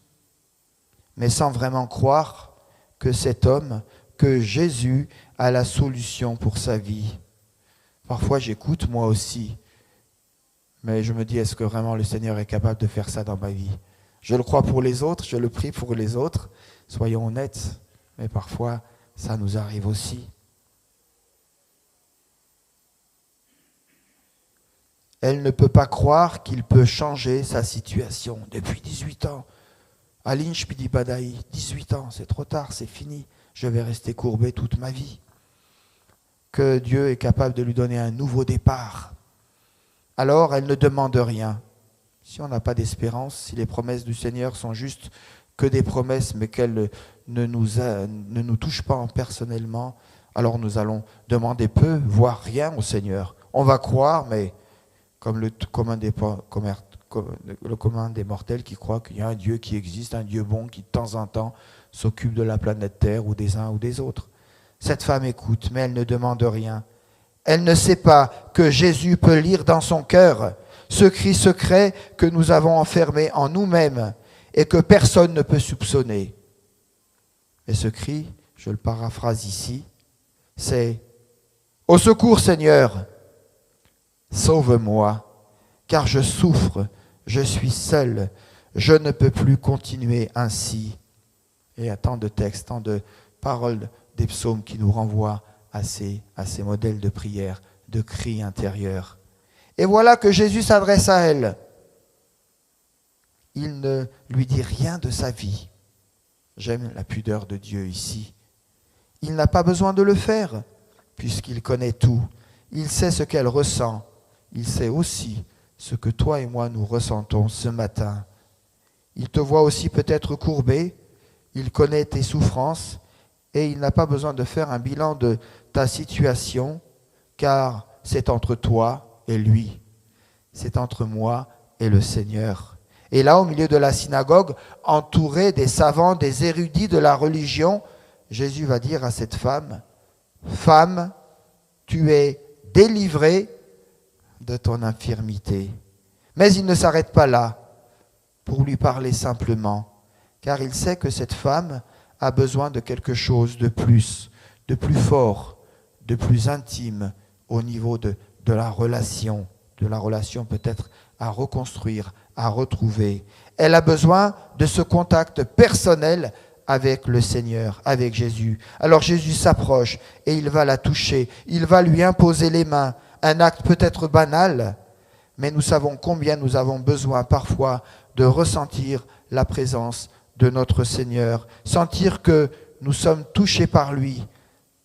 mais sans vraiment croire que cet homme, que Jésus a la solution pour sa vie. Parfois j'écoute moi aussi, mais je me dis, est-ce que vraiment le Seigneur est capable de faire ça dans ma vie? Je le crois pour les autres, je le prie pour les autres, soyons honnêtes, mais parfois ça nous arrive aussi. Elle ne peut pas croire qu'il peut changer sa situation depuis 18 ans. Aline Shpidibadaï, 18 ans, c'est trop tard, c'est fini. Je vais rester courbé toute ma vie. Que Dieu est capable de lui donner un nouveau départ. Alors, elle ne demande rien. Si on n'a pas d'espérance, si les promesses du Seigneur sont juste que des promesses, mais qu'elles ne nous touchent pas personnellement, alors nous allons demander peu, voire rien au Seigneur. On va croire, mais comme le commun des mortels qui croient qu'il y a un Dieu qui existe, un Dieu bon qui de temps en temps s'occupe de la planète Terre ou des uns ou des autres. Cette femme écoute, mais elle ne demande rien. Elle ne sait pas que Jésus peut lire dans son cœur ce cri secret que nous avons enfermé en nous-mêmes et que personne ne peut soupçonner. Et ce cri, je le paraphrase ici, c'est « Au secours Seigneur, sauve-moi, car je souffre, je suis seul, je ne peux plus continuer ainsi. » Et il y a tant de textes, tant de paroles des psaumes qui nous renvoient à ces modèles de prière, de cris intérieurs. Et voilà que Jésus s'adresse à elle. Il ne lui dit rien de sa vie. J'aime la pudeur de Dieu ici. Il n'a pas besoin de le faire, puisqu'il connaît tout. Il sait ce qu'elle ressent. Il sait aussi ce que toi et moi nous ressentons ce matin. Il te voit aussi peut-être courbé. Il connaît tes souffrances. Et il n'a pas besoin de faire un bilan de ta situation, car c'est entre toi et lui. C'est entre moi et le Seigneur. Et là, au milieu de la synagogue, entouré des savants, des érudits de la religion, Jésus va dire à cette femme, « Femme, tu es délivrée de ton infirmité. » Mais il ne s'arrête pas là pour lui parler simplement, car il sait que cette femme a besoin de quelque chose de plus fort, de plus intime au niveau de la relation peut-être à reconstruire, à retrouver. Elle a besoin de ce contact personnel avec le Seigneur, avec Jésus. Alors Jésus s'approche et il va la toucher, il va lui imposer les mains, un acte peut-être banal, mais nous savons combien nous avons besoin parfois de ressentir la présence de notre Seigneur, sentir que nous sommes touchés par lui,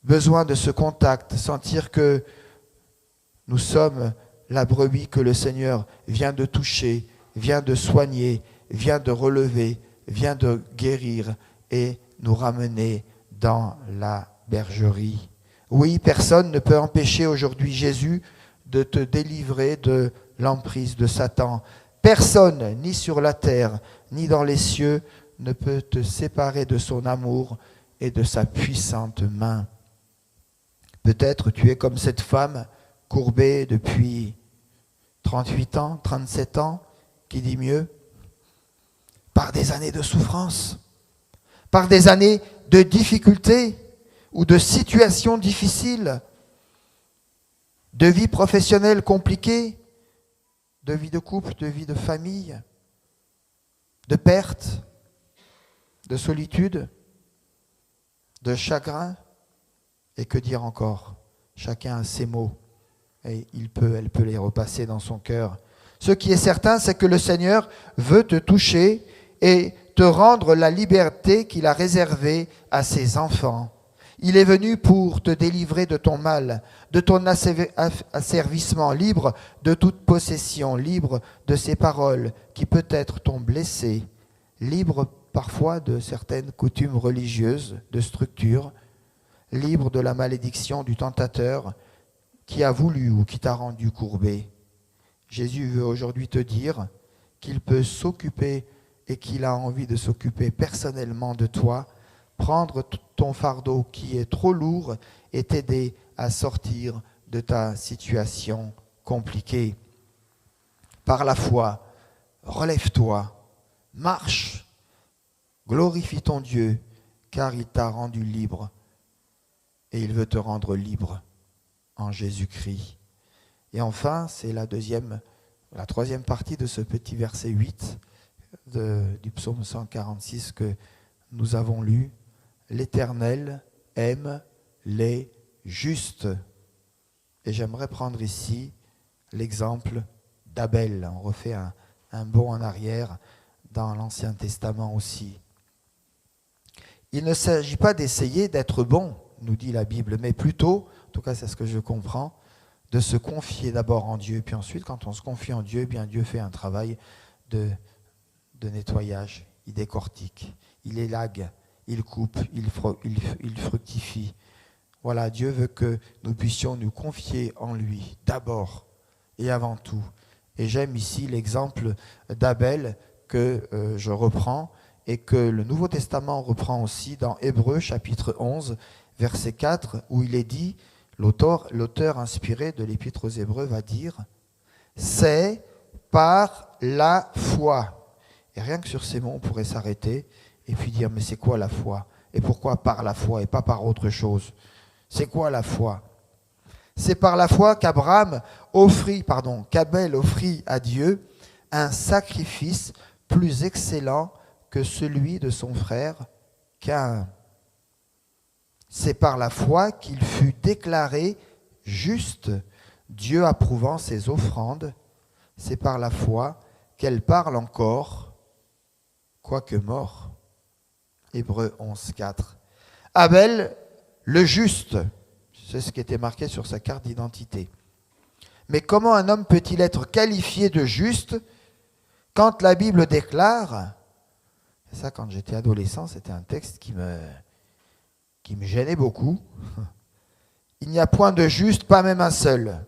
besoin de ce contact, sentir que nous sommes la brebis que le Seigneur vient de toucher, vient de soigner, vient de relever, vient de guérir et nous ramener dans la bergerie. Oui, personne ne peut empêcher aujourd'hui Jésus de te délivrer de l'emprise de Satan. Personne, ni sur la terre, ni dans les cieux, ne peut te séparer de son amour et de sa puissante main. Peut-être tu es comme cette femme courbée depuis 38 ans, 37 ans, qui dit mieux, par des années de souffrance, par des années de difficultés ou de situations difficiles, de vie professionnelle compliquée, de vie de couple, de vie de famille, de perte, de solitude, de chagrin, et que dire encore? Chacun a ses mots, et elle peut les repasser dans son cœur. Ce qui est certain, c'est que le Seigneur veut te toucher et te rendre la liberté qu'il a réservée à ses enfants. Il est venu pour te délivrer de ton mal, de ton asservissement, libre de toute possession, libre de ces paroles qui peut-être t'ont blessé, libre parfois de certaines coutumes religieuses, de structures, libre de la malédiction du tentateur qui a voulu ou qui t'a rendu courbé. Jésus veut aujourd'hui te dire qu'il peut s'occuper et qu'il a envie de s'occuper personnellement de toi prendre ton fardeau qui est trop lourd et t'aider à sortir de ta situation compliquée. Par la foi, relève-toi, marche, glorifie ton Dieu, car il t'a rendu libre et il veut te rendre libre en Jésus-Christ. Et enfin, c'est la troisième partie de ce petit verset 8 du psaume 146 que nous avons lu. L'Éternel aime les justes. Et j'aimerais prendre ici l'exemple d'Abel. On refait un bond en arrière dans l'Ancien Testament aussi. Il ne s'agit pas d'essayer d'être bon, nous dit la Bible, mais plutôt, en tout cas c'est ce que je comprends, de se confier d'abord en Dieu. Puis ensuite, quand on se confie en Dieu, bien Dieu fait un travail de nettoyage. Il décortique, il élague, il coupe, il fructifie. Voilà, Dieu veut que nous puissions nous confier en lui d'abord et avant tout. Et j'aime ici l'exemple d'Abel que je reprends et que le Nouveau Testament reprend aussi dans Hébreux chapitre 11, verset 4, où il est dit, l'auteur inspiré de l'Épître aux Hébreux va dire « C'est par la foi ». Et rien que sur ces mots, on pourrait s'arrêter et puis dire « Mais c'est quoi la foi ? Et pourquoi par la foi et pas par autre chose ? C'est quoi la foi ? C'est par la foi qu'Abel offrit à Dieu un sacrifice plus excellent que celui de son frère Caïn. C'est par la foi qu'il fut déclaré juste, Dieu approuvant ses offrandes. C'est par la foi qu'elle parle encore, quoique mort. Hébreux 11, 4. Abel, le juste, c'est ce qui était marqué sur sa carte d'identité. Mais comment un homme peut-il être qualifié de juste quand la Bible déclare, et ça quand j'étais adolescent, c'était un texte qui me gênait beaucoup, il n'y a point de juste, pas même un seul.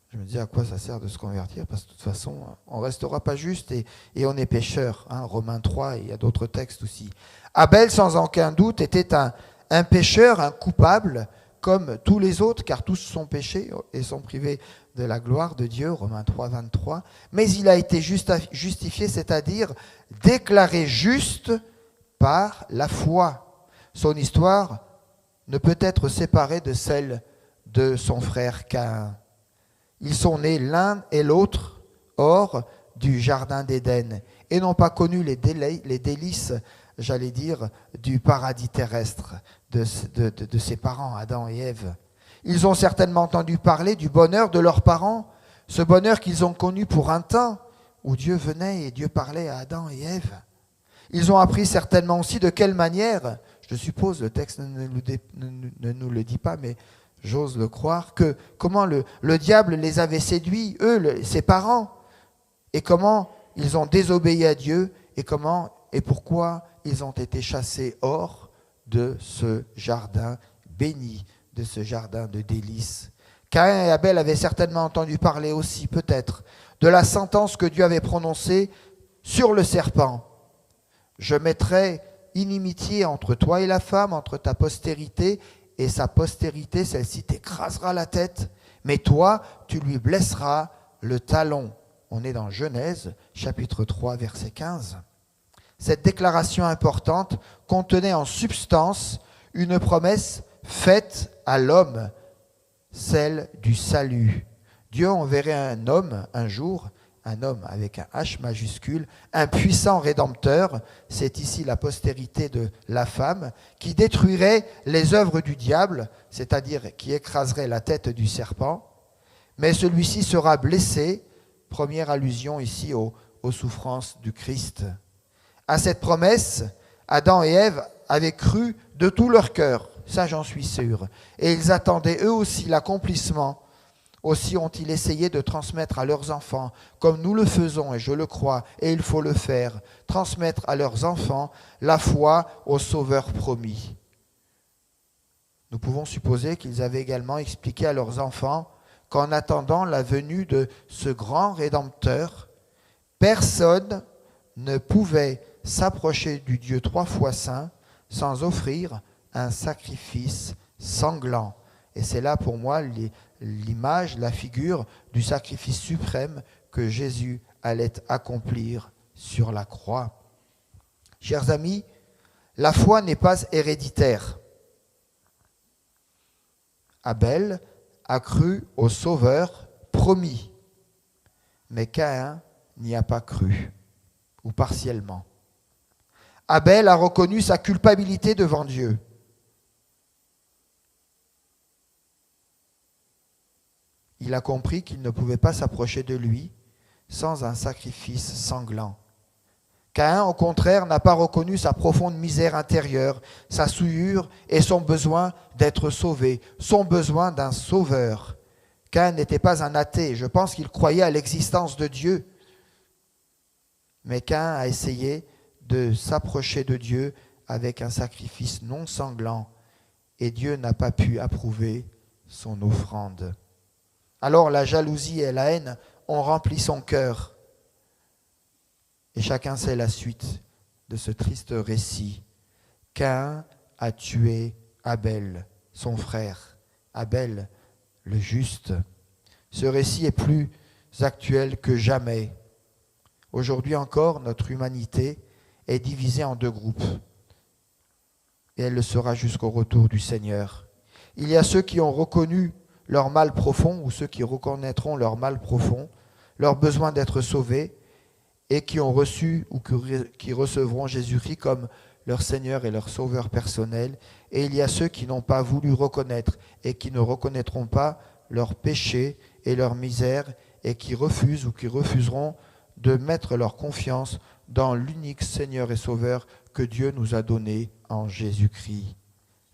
Je me dis à quoi ça sert de se convertir, parce que de toute façon, on ne restera pas juste et on est pécheur. Romains 3, et il y a d'autres textes aussi. Abel, sans aucun doute, était un pécheur, un coupable, comme tous les autres, car tous sont péchés et sont privés de la gloire de Dieu, Romains 3, 23. Mais il a été justifié, c'est-à-dire déclaré juste par la foi. Son histoire ne peut être séparée de celle de son frère Caïn. Ils sont nés l'un et l'autre hors du jardin d'Éden et n'ont pas connu les délices, j'allais dire, du paradis terrestre de ses parents, Adam et Ève. Ils ont certainement entendu parler du bonheur de leurs parents, ce bonheur qu'ils ont connu pour un temps, où Dieu venait et Dieu parlait à Adam et Ève. Ils ont appris certainement aussi de quelle manière, je suppose, le texte ne nous le dit pas, mais j'ose le croire, que comment le diable les avait séduits, eux, ses parents, et comment ils ont désobéi à Dieu, et pourquoi ils ont été chassés hors de ce jardin béni, de ce jardin de délices. Caïn et Abel avaient certainement entendu parler aussi, peut-être, de la sentence que Dieu avait prononcée sur le serpent. Je mettrai inimitié entre toi et la femme, entre ta postérité et sa postérité, celle-ci t'écrasera la tête, mais toi, tu lui blesseras le talon. On est dans Genèse, chapitre 3, verset 15. Cette déclaration importante contenait en substance une promesse faite à l'homme, celle du salut. Dieu enverrait un homme un jour, un homme avec un H majuscule, un puissant rédempteur, c'est ici la postérité de la femme, qui détruirait les œuvres du diable, c'est-à-dire qui écraserait la tête du serpent, mais celui-ci sera blessé, première allusion ici aux souffrances du Christ. À cette promesse, Adam et Ève avaient cru de tout leur cœur, ça j'en suis sûr, et ils attendaient eux aussi l'accomplissement. Aussi ont-ils essayé de transmettre à leurs enfants, comme nous le faisons, et je le crois, et il faut le faire, transmettre à leurs enfants la foi au Sauveur promis. Nous pouvons supposer qu'ils avaient également expliqué à leurs enfants qu'en attendant la venue de ce grand Rédempteur, personne ne pouvait s'approcher du Dieu 3 fois saint sans offrir un sacrifice sanglant. Et c'est là pour moi l'image, la figure du sacrifice suprême que Jésus allait accomplir sur la croix. Chers amis, la foi n'est pas héréditaire. Abel a cru au Sauveur promis, mais Caïn n'y a pas cru, ou partiellement. Abel a reconnu sa culpabilité devant Dieu. Il a compris qu'il ne pouvait pas s'approcher de lui sans un sacrifice sanglant. Caïn, au contraire, n'a pas reconnu sa profonde misère intérieure, sa souillure et son besoin d'être sauvé, son besoin d'un sauveur. Caïn n'était pas un athée, je pense qu'il croyait à l'existence de Dieu. Mais Caïn a essayé de s'approcher de Dieu avec un sacrifice non sanglant, et Dieu n'a pas pu approuver son offrande. Alors la jalousie et la haine ont rempli son cœur. Et chacun sait la suite de ce triste récit. Caïn a tué Abel, son frère. Abel, le juste. Ce récit est plus actuel que jamais. Aujourd'hui encore, notre humanité est divisée en deux groupes. Et elle le sera jusqu'au retour du Seigneur. Il y a ceux qui ont reconnu leur mal profond, ou ceux qui reconnaîtront leur mal profond, leur besoin d'être sauvés, et qui ont reçu ou qui recevront Jésus-Christ comme leur Seigneur et leur Sauveur personnel. Et il y a ceux qui n'ont pas voulu reconnaître et qui ne reconnaîtront pas leur péché et leur misère et qui refusent ou qui refuseront de mettre leur confiance dans l'unique Seigneur et Sauveur que Dieu nous a donné en Jésus-Christ.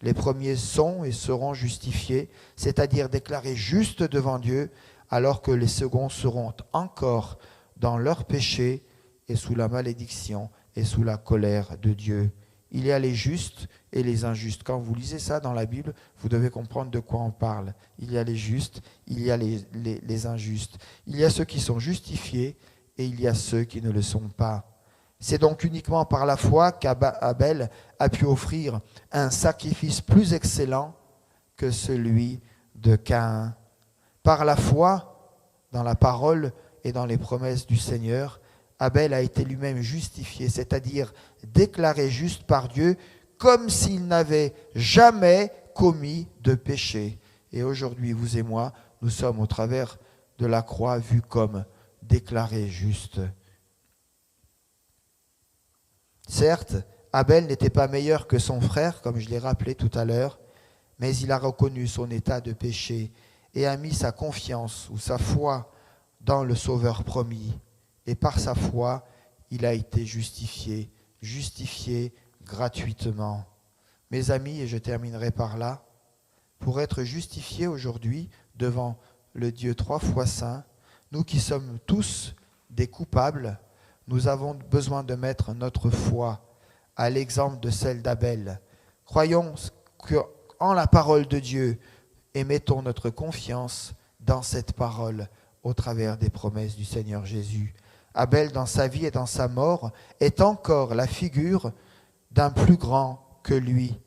Les premiers sont et seront justifiés, c'est-à-dire déclarés justes devant Dieu, alors que les seconds seront encore dans leur péché et sous la malédiction et sous la colère de Dieu. Il y a les justes et les injustes. Quand vous lisez ça dans la Bible, vous devez comprendre de quoi on parle. Il y a les justes, il y a les injustes. Il y a ceux qui sont justifiés et il y a ceux qui ne le sont pas. C'est donc uniquement par la foi qu'Abel a pu offrir un sacrifice plus excellent que celui de Caïn. Par la foi, dans la parole et dans les promesses du Seigneur, Abel a été lui-même justifié, c'est-à-dire déclaré juste par Dieu, comme s'il n'avait jamais commis de péché. Et aujourd'hui, vous et moi, nous sommes au travers de la croix vus comme déclarés justes. Certes, Abel n'était pas meilleur que son frère, comme je l'ai rappelé tout à l'heure, mais il a reconnu son état de péché et a mis sa confiance ou sa foi dans le Sauveur promis. Et par sa foi, il a été justifié gratuitement. Mes amis, et je terminerai par là, pour être justifiés aujourd'hui devant le Dieu 3 fois saint, nous qui sommes tous des coupables, nous avons besoin de mettre notre foi à l'exemple de celle d'Abel. Croyons en la parole de Dieu et mettons notre confiance dans cette parole au travers des promesses du Seigneur Jésus. Abel, dans sa vie et dans sa mort, est encore la figure d'un plus grand que lui,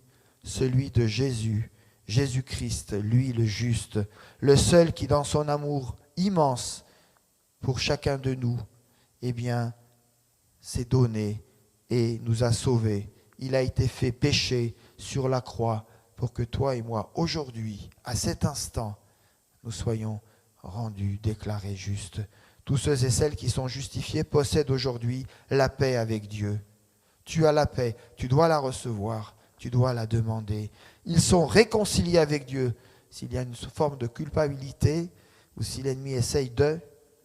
celui de Jésus, Jésus-Christ, lui le juste, le seul qui, dans son amour immense pour chacun de nous, eh bien, s'est donné et nous a sauvés. Il a été fait péché sur la croix pour que toi et moi, aujourd'hui, à cet instant, nous soyons rendus, déclarés justes. Tous ceux et celles qui sont justifiés possèdent aujourd'hui la paix avec Dieu. Tu as la paix, tu dois la recevoir, tu dois la demander. Ils sont réconciliés avec Dieu. S'il y a une forme de culpabilité ou si l'ennemi essaye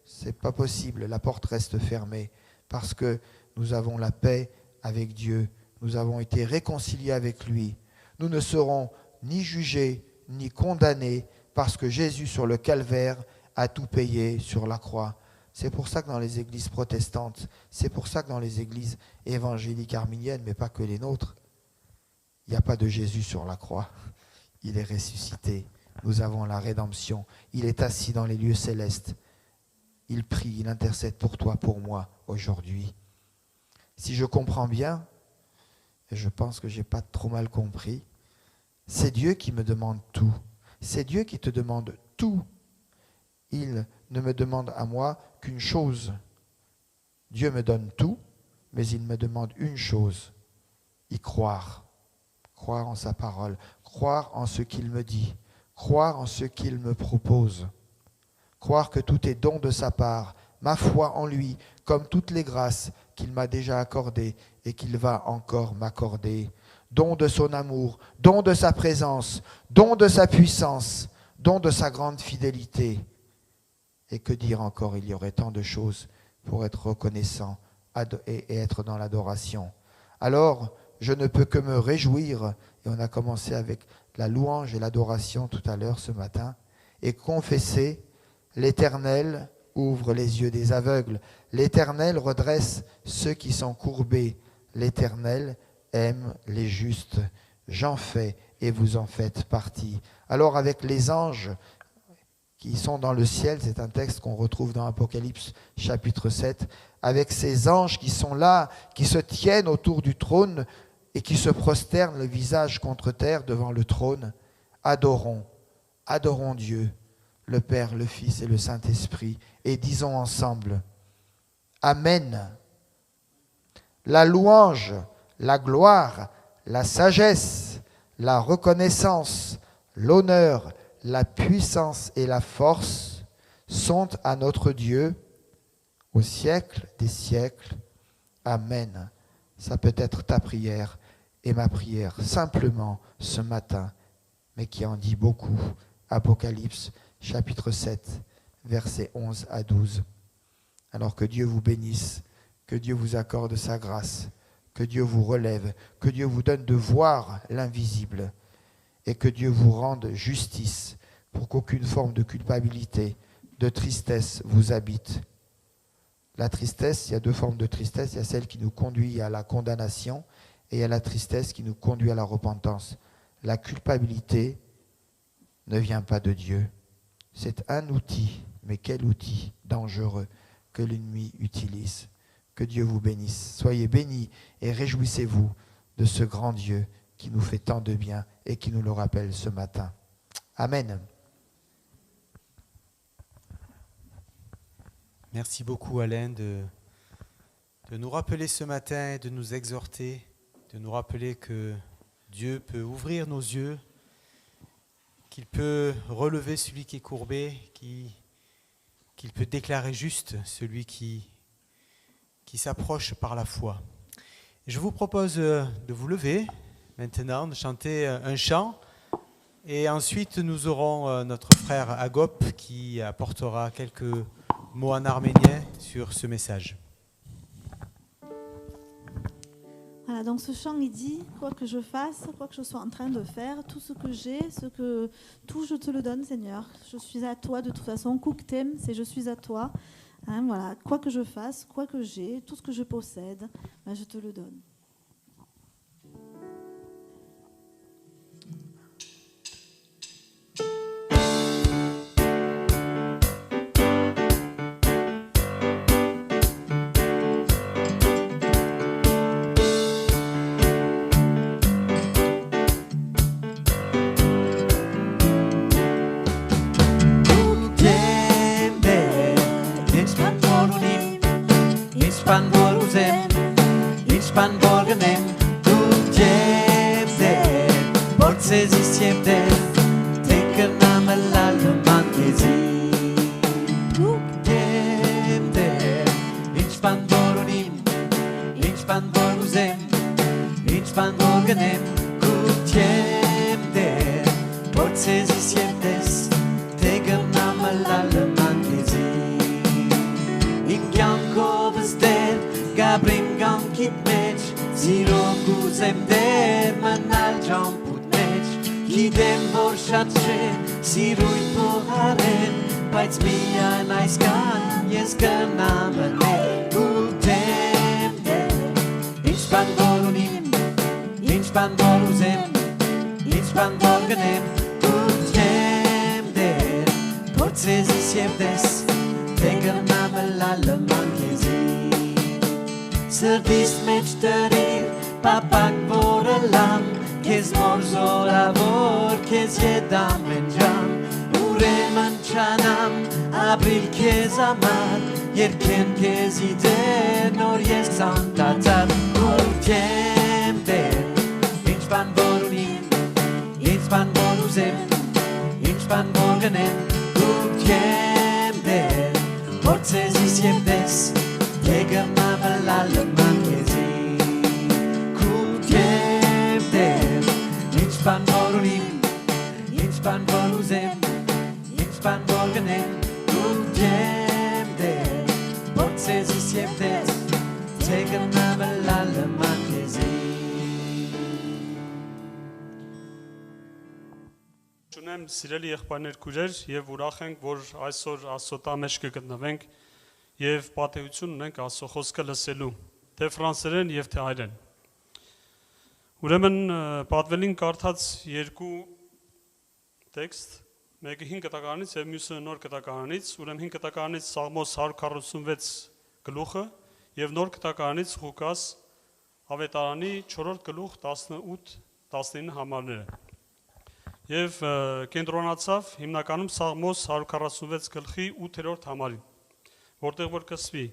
c'est pas possible, la porte reste fermée parce que nous avons la paix avec Dieu. Nous avons été réconciliés avec lui. Nous ne serons ni jugés ni condamnés parce que Jésus sur le calvaire a tout payé sur la croix. C'est pour ça que dans les églises protestantes, c'est pour ça que dans les églises évangéliques arminiennes, mais pas que les nôtres, il n'y a pas de Jésus sur la croix. Il est ressuscité. Nous avons la rédemption. Il est assis dans les lieux célestes. Il prie, il intercède pour toi, pour moi, aujourd'hui. Si je comprends bien, et je pense que je n'ai pas trop mal compris, c'est Dieu qui me demande tout. C'est Dieu qui te demande tout. Il ne me demande à moi qu'une chose. Dieu me donne tout, mais il me demande une chose, y croire. Croire en sa parole, croire en ce qu'il me dit, croire en ce qu'il me propose. Croire que tout est don de sa part, ma foi en lui, comme toutes les grâces qu'il m'a déjà accordées et qu'il va encore m'accorder. Don de son amour, don de sa présence, don de sa puissance, don de sa grande fidélité. Et que dire encore, il y aurait tant de choses pour être reconnaissant et être dans l'adoration. Alors, je ne peux que me réjouir, et on a commencé avec la louange et l'adoration tout à l'heure ce matin, et confesser, l'Éternel ouvre les yeux des aveugles, l'Éternel redresse ceux qui sont courbés, l'Éternel aime les justes. J'en fais et vous en faites partie. Alors avec les anges qui sont dans le ciel, c'est un texte qu'on retrouve dans Apocalypse chapitre 7, avec ces anges qui sont là, qui se tiennent autour du trône et qui se prosternent le visage contre terre devant le trône, adorons Dieu, le Père, le Fils et le Saint-Esprit, et disons ensemble, Amen. La louange, la gloire, la sagesse, la reconnaissance, l'honneur, la puissance et la force sont à notre Dieu au siècle des siècles. Amen. Ça peut être ta prière et ma prière simplement ce matin, mais qui en dit beaucoup. Apocalypse chapitre 7, versets 11 à 12. Alors que Dieu vous bénisse, que Dieu vous accorde sa grâce, que Dieu vous relève, que Dieu vous donne de voir l'invisible et que Dieu vous rende justice pour qu'aucune forme de culpabilité, de tristesse vous habite. La tristesse, il y a deux formes de tristesse. Il y a celle qui nous conduit à la condamnation et il y a la tristesse qui nous conduit à la repentance. La culpabilité ne vient pas de Dieu. C'est un outil, mais quel outil dangereux que l'ennemi utilise. Que Dieu vous bénisse. Soyez bénis et réjouissez-vous de ce grand Dieu qui nous fait tant de bien et qui nous le rappelle ce matin. Amen. Merci beaucoup Alain de nous rappeler ce matin, de nous exhorter, de nous rappeler que Dieu peut ouvrir nos yeux, qu'il peut relever celui qui est courbé, qu'il peut déclarer juste celui qui s'approche par la foi. Je vous propose de vous lever maintenant, de chanter un chant, et ensuite nous aurons notre frère Agop qui apportera quelques mots en arménien sur ce message. Voilà, donc ce chant il dit, quoi que je fasse, quoi que je sois en train de faire, tout ce que j'ai, tout je te le donne Seigneur. Je suis à toi de toute façon, Kuktem, c'est je suis à toi. Hein, voilà, quoi que je fasse, quoi que j'ai, tout ce que je possède, ben, je te le donne. Pan borganem, tu jebde, portses istiemde, tekernam l'alman kezi. Tu jebde, pan borunim, pan boruzem, pan borganem, tu jebde, portses istiemdes, tekernam l'alman kezi. In Janko bestel, Gabrim gan kitmech, Ziro guzem der manal jamput mech, Kidem vorshatche, Zirui poharen, Paits mia naiskan, Yeskan amane, Gutem der, Inchpan borunim, Inchpan boruzem, Inchpan borganem, Gutem der, Portzes isiemdes, Tegernam l'aleman kezi. Sărdist meci tărir, Պապակ որը լամ, քեզ մոր զորավոր, քեզ ետամ ենջամ, ուրեմն չանամ, ապրիլ քեզ համար, երկեն քեզ իդեր, նոր ես սանտացար, ուրդեմ դեր, ինչ բան որ ունիմ, ինչ բան որ ուզեմ, ինչ բան որ գնեմ, ուրդեմ դեր, փորձես և դես, եկեմ ավլալը մանկեզի, քուդեմ դեր, ինչ բան որ ունիմ, ինչ բան որ ուզեմ, ինչ բան որ գնեմ, ուրդեմ դեր, փորձես և դես, եկեմ ավլալը մանկեզի. Ունեմ սիրելի եղբայրներ քույրեր եւ ուրախ ենք, որ այսօր Աստծո մեջ կգտնվենք եւ պատեհություն ունենք Աստծո խոսքը լսելու, թե ֆրանսերեն եւ թե հայերեն։ Ուրեմն պատվելին կարդաց երկու տեքստ, մեկը 5 կտականից եւ մյուսը նոր կտականից, ուրեմն 5 կտականից Սաղմոս 146 գլուխը եւ նոր կտականից Ղուկաս ավետարանի 4-րդ գլուխ 18-19 համարները։ Եվ կենտրոնացավ հիմնականում Սաղմոս 146 գլխի 8-րդ համարին, որտեղ որ կսվի.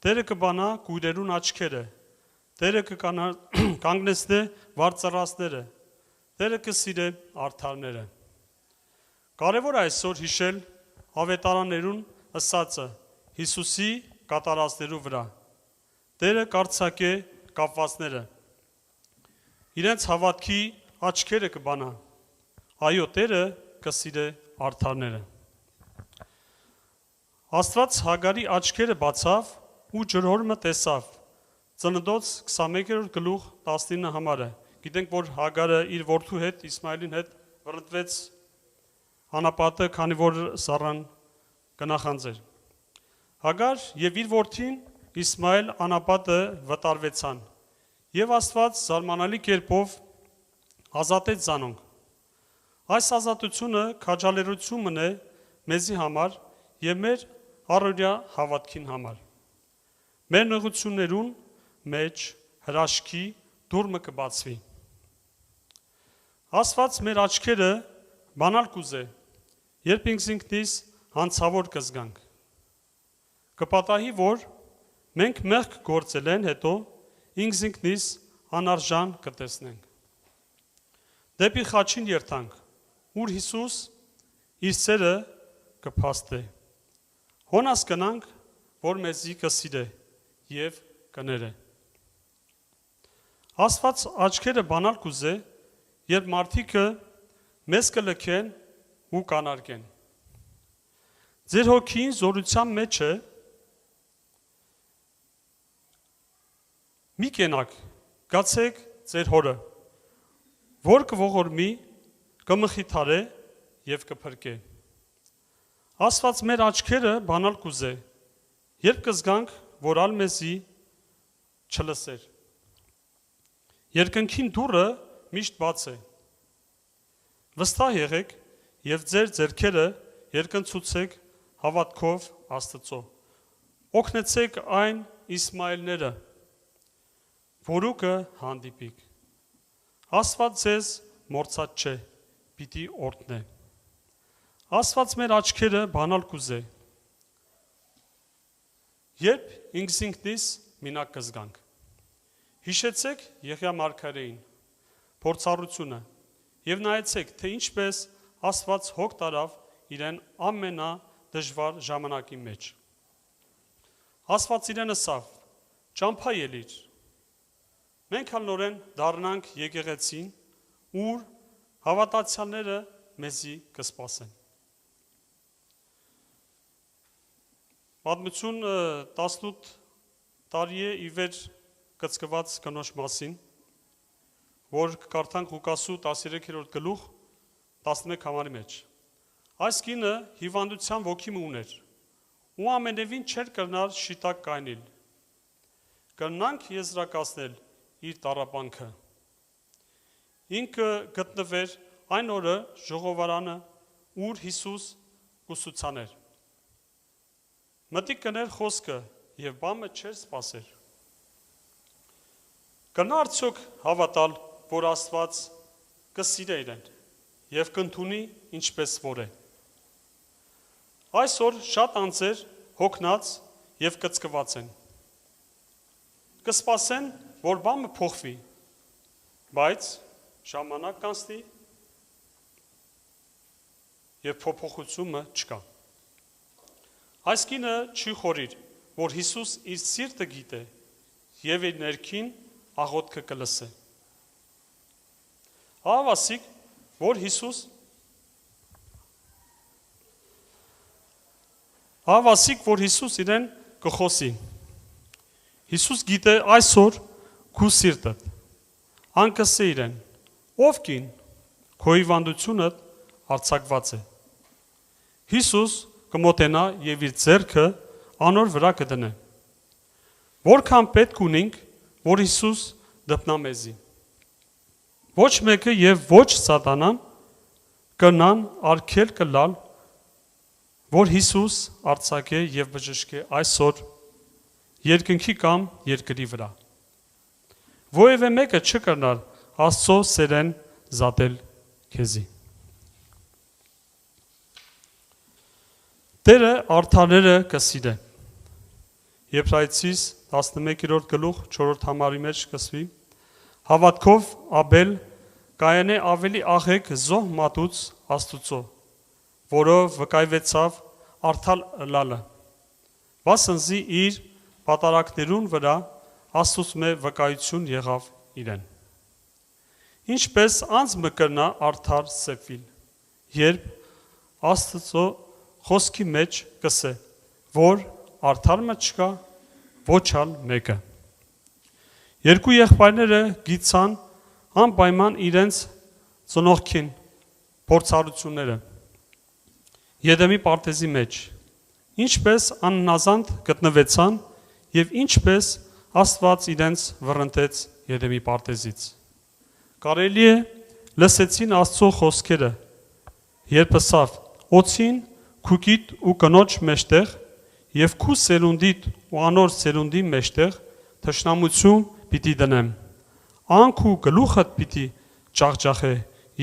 Տերը կբանա կույրերուն աչքերը, Տերը կկանգնեցնե վարձառածները, Տերը կսիրե արդարները։ Կարևոր է այսօր հիշել ավետարաններուն ըսածը Հիսուսի կատարածներու վրա։ Տերը կարձակե կապվածները։ Իրենց հավատքի աչքերը կբանա։ Այո, Տերը կսիրե արդարները։ Աստված Հագարի աչքերը բացավ ու ջրհորմը տեսավ։ Ծննդոց 21-րդ գլուխ 19 համարը։ Գիտենք, որ Հագարը իր որդու հետ, Իսմայելին հետ վրդվեց անապատը, քանի որ Սառան կնախանձեր։ Հագար եւ իր որդին Իսմայել անապատը վտարվեցան։ Եվ Աստված զարմանալի կերպով ազատեց զանոնք։ Այս ազատությունը քաջալերություն է մեզի համար եւ մեր առօրյա հավատքին համար։ Մեր նեղություններուն մեջ հրաշքի դուրմը կբացվի։ Աստված մեր աչքերը բանալ կուզե, երբ ինքնիս հանցավոր կզգանք։ Կպատահի, որ մենք մեղք գործել են, հետո ինքնիս անարժան կտեսնենք։ Դեպի խաչին երթանք, ուր Հիսուս իր սերը կփաստե։ Հոնաս կնանք, որ մեզի կսիրե եւ կները։ Աստված աչքերը բանալ կուզե, երբ մարդիկը մեզ կլքեն ու կանարգեն։ Ձեր հոգին զորության մեջ է, մի կենակ, գացեք ձեր հորը, որ կողորմի, կմխիթարե եւ կփրկե։ Աստված մեր աչքերը բանալ կուզե, երբ կզգանք, որ ալ մեզի չլսեր։ Երկնքին դուռը միշտ բաց է։ Վստահ եղեք եւ ձեր ձեռքերը երկնցուցեք հավատքով Աստծո։ Օգնեցեք այն Իսմայելները, որուկը հանդիպիկ։ Աստված ձեզ մորցած չէ, պիտի օրհնե։ Աստված մեր աչքերը բանալ կուզե, երբ ինքնիս մինակ կզգանք։ Հիշեցեք Եղիա մարգարեին, փորձառությունը, եւ նայեցեք, թե ինչպես Աստված հոգ տարավ իրեն ամենադժվար ժամանակի մեջ։ Աստված իրեն ասավ. «Ճամփա ելիր»։ Մենք հալնորեն դառնանք եկեղեցին, ուր հավատացյալները մեզի կսպասեն։ Պատմություն 18 տարի է ի վեր կցկված կնոջ մասին, որ կկարդանք Ղուկասու 13-րդ գլուխ 11 համարի մեջ։ Այս կինը հիվանդության ոգի ուներ ու ամենևին չէր կրնար շիտակ կայնել։ Կրնանք եզրակացնել իր տառապանքը։ Ինքը գտնվեր այն օրը ժողովարանը, ուր Հիսուս կուսուցաներ։ Մտիկ կներ խոսքը և բամը չէր սպասեր։ Կնա արդյոք հավատալ, որ Աստված կսիրե իրեն եւ կընդունի ինչպես որ է։ Այսօր շատ անձեր հոգնած եւ կծկված են։ Կսպասեն, որ բանը փոխվի, բայց ժամանակ կանցնի եւ փոփոխությունը չկա։ Այս կինը չի խորիր, որ Հիսուս իր սիրտը գիտե եւ իր ներքին աղոթքը կլսե։ Հավասիկ, որ Հիսուս իրեն կխոսի։ Հիսուս գիտե այսօր քու սիրտը։ Անկսե իրեն, ով կին, քո հիվանդությունդ արձակված է։ Հիսուս կմոտենա եւ իր ձեռքը անոր վրա կդնե։ Որքան պետք ունենք, որ Հիսուս դպնա մեզի։ Ոչ մեկը եւ ոչ սատանան կնան արգել կլալ, որ Հիսուս արձակե եւ բժշկե այսօր երկնքի կամ երկրի վրա։ Որևէ մեկը չկրնար Աստծո սերեն զատել քեզի։ Տերը արդարները կսիրե։ Եբրայեցիս 11-րդ գլուխ 4-րդ համարի մեջ կսվի. Հավատքով Աբել կայանե ավելի աղեկ զոհ մատուց Աստուծո, որով վկայվեցավ արդար լալը։ Վասնզի իր պատարակներուն վրա Աստուծո վկայություն եղավ իրեն։ Ինչպես անձ մկրնա արդար սեփիլ, երբ Աստծո խոսքի մեջ կսե, որ արդար մը չկա, ոչ ալ մեկը։ Երկու եղբայրները գիցան անպայման իրենց ծնողքին փորձառությունները Եդեմի պարտեզի մեջ, ինչպես աննազանդ գտնվեցան եւ ինչպես Աստված իրենց վռնդեց Եդեմի պարտեզից։ Կարելի է լսեցին Աստծո խոսքերը, երբ ասավ. «Օցին քուկիտ ու կնոջ մեջտեղ եւ քու սերունդիտ ու անոր սերունդի մեջտեղ թշնամություն պիտի դնեմ։ Անքու գլուխդ պիտի ճախճախե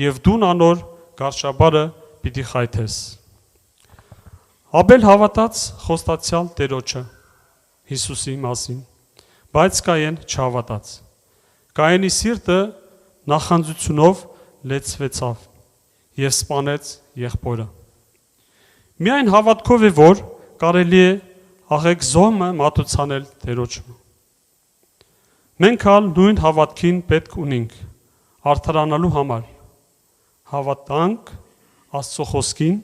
եւ դուն անոր գարշաբարը պիտի խայթես»։ Աբել հավատաց խոստացյալ Տերոջը Հիսուսի մասին, բայց Կայան չհավատաց։ Կայենի սիրտը նախանձությունով լեցվեցավ եւ սպանեց եղբորը։ Միայն հավատքով է, որ կարելի է աղեկ զոհը մատուցանել Տերոջը։ Մենք ալ նույն հավատքին պետք ունենք արդարանալու համար։ Հավատանք Աստծո խոսքին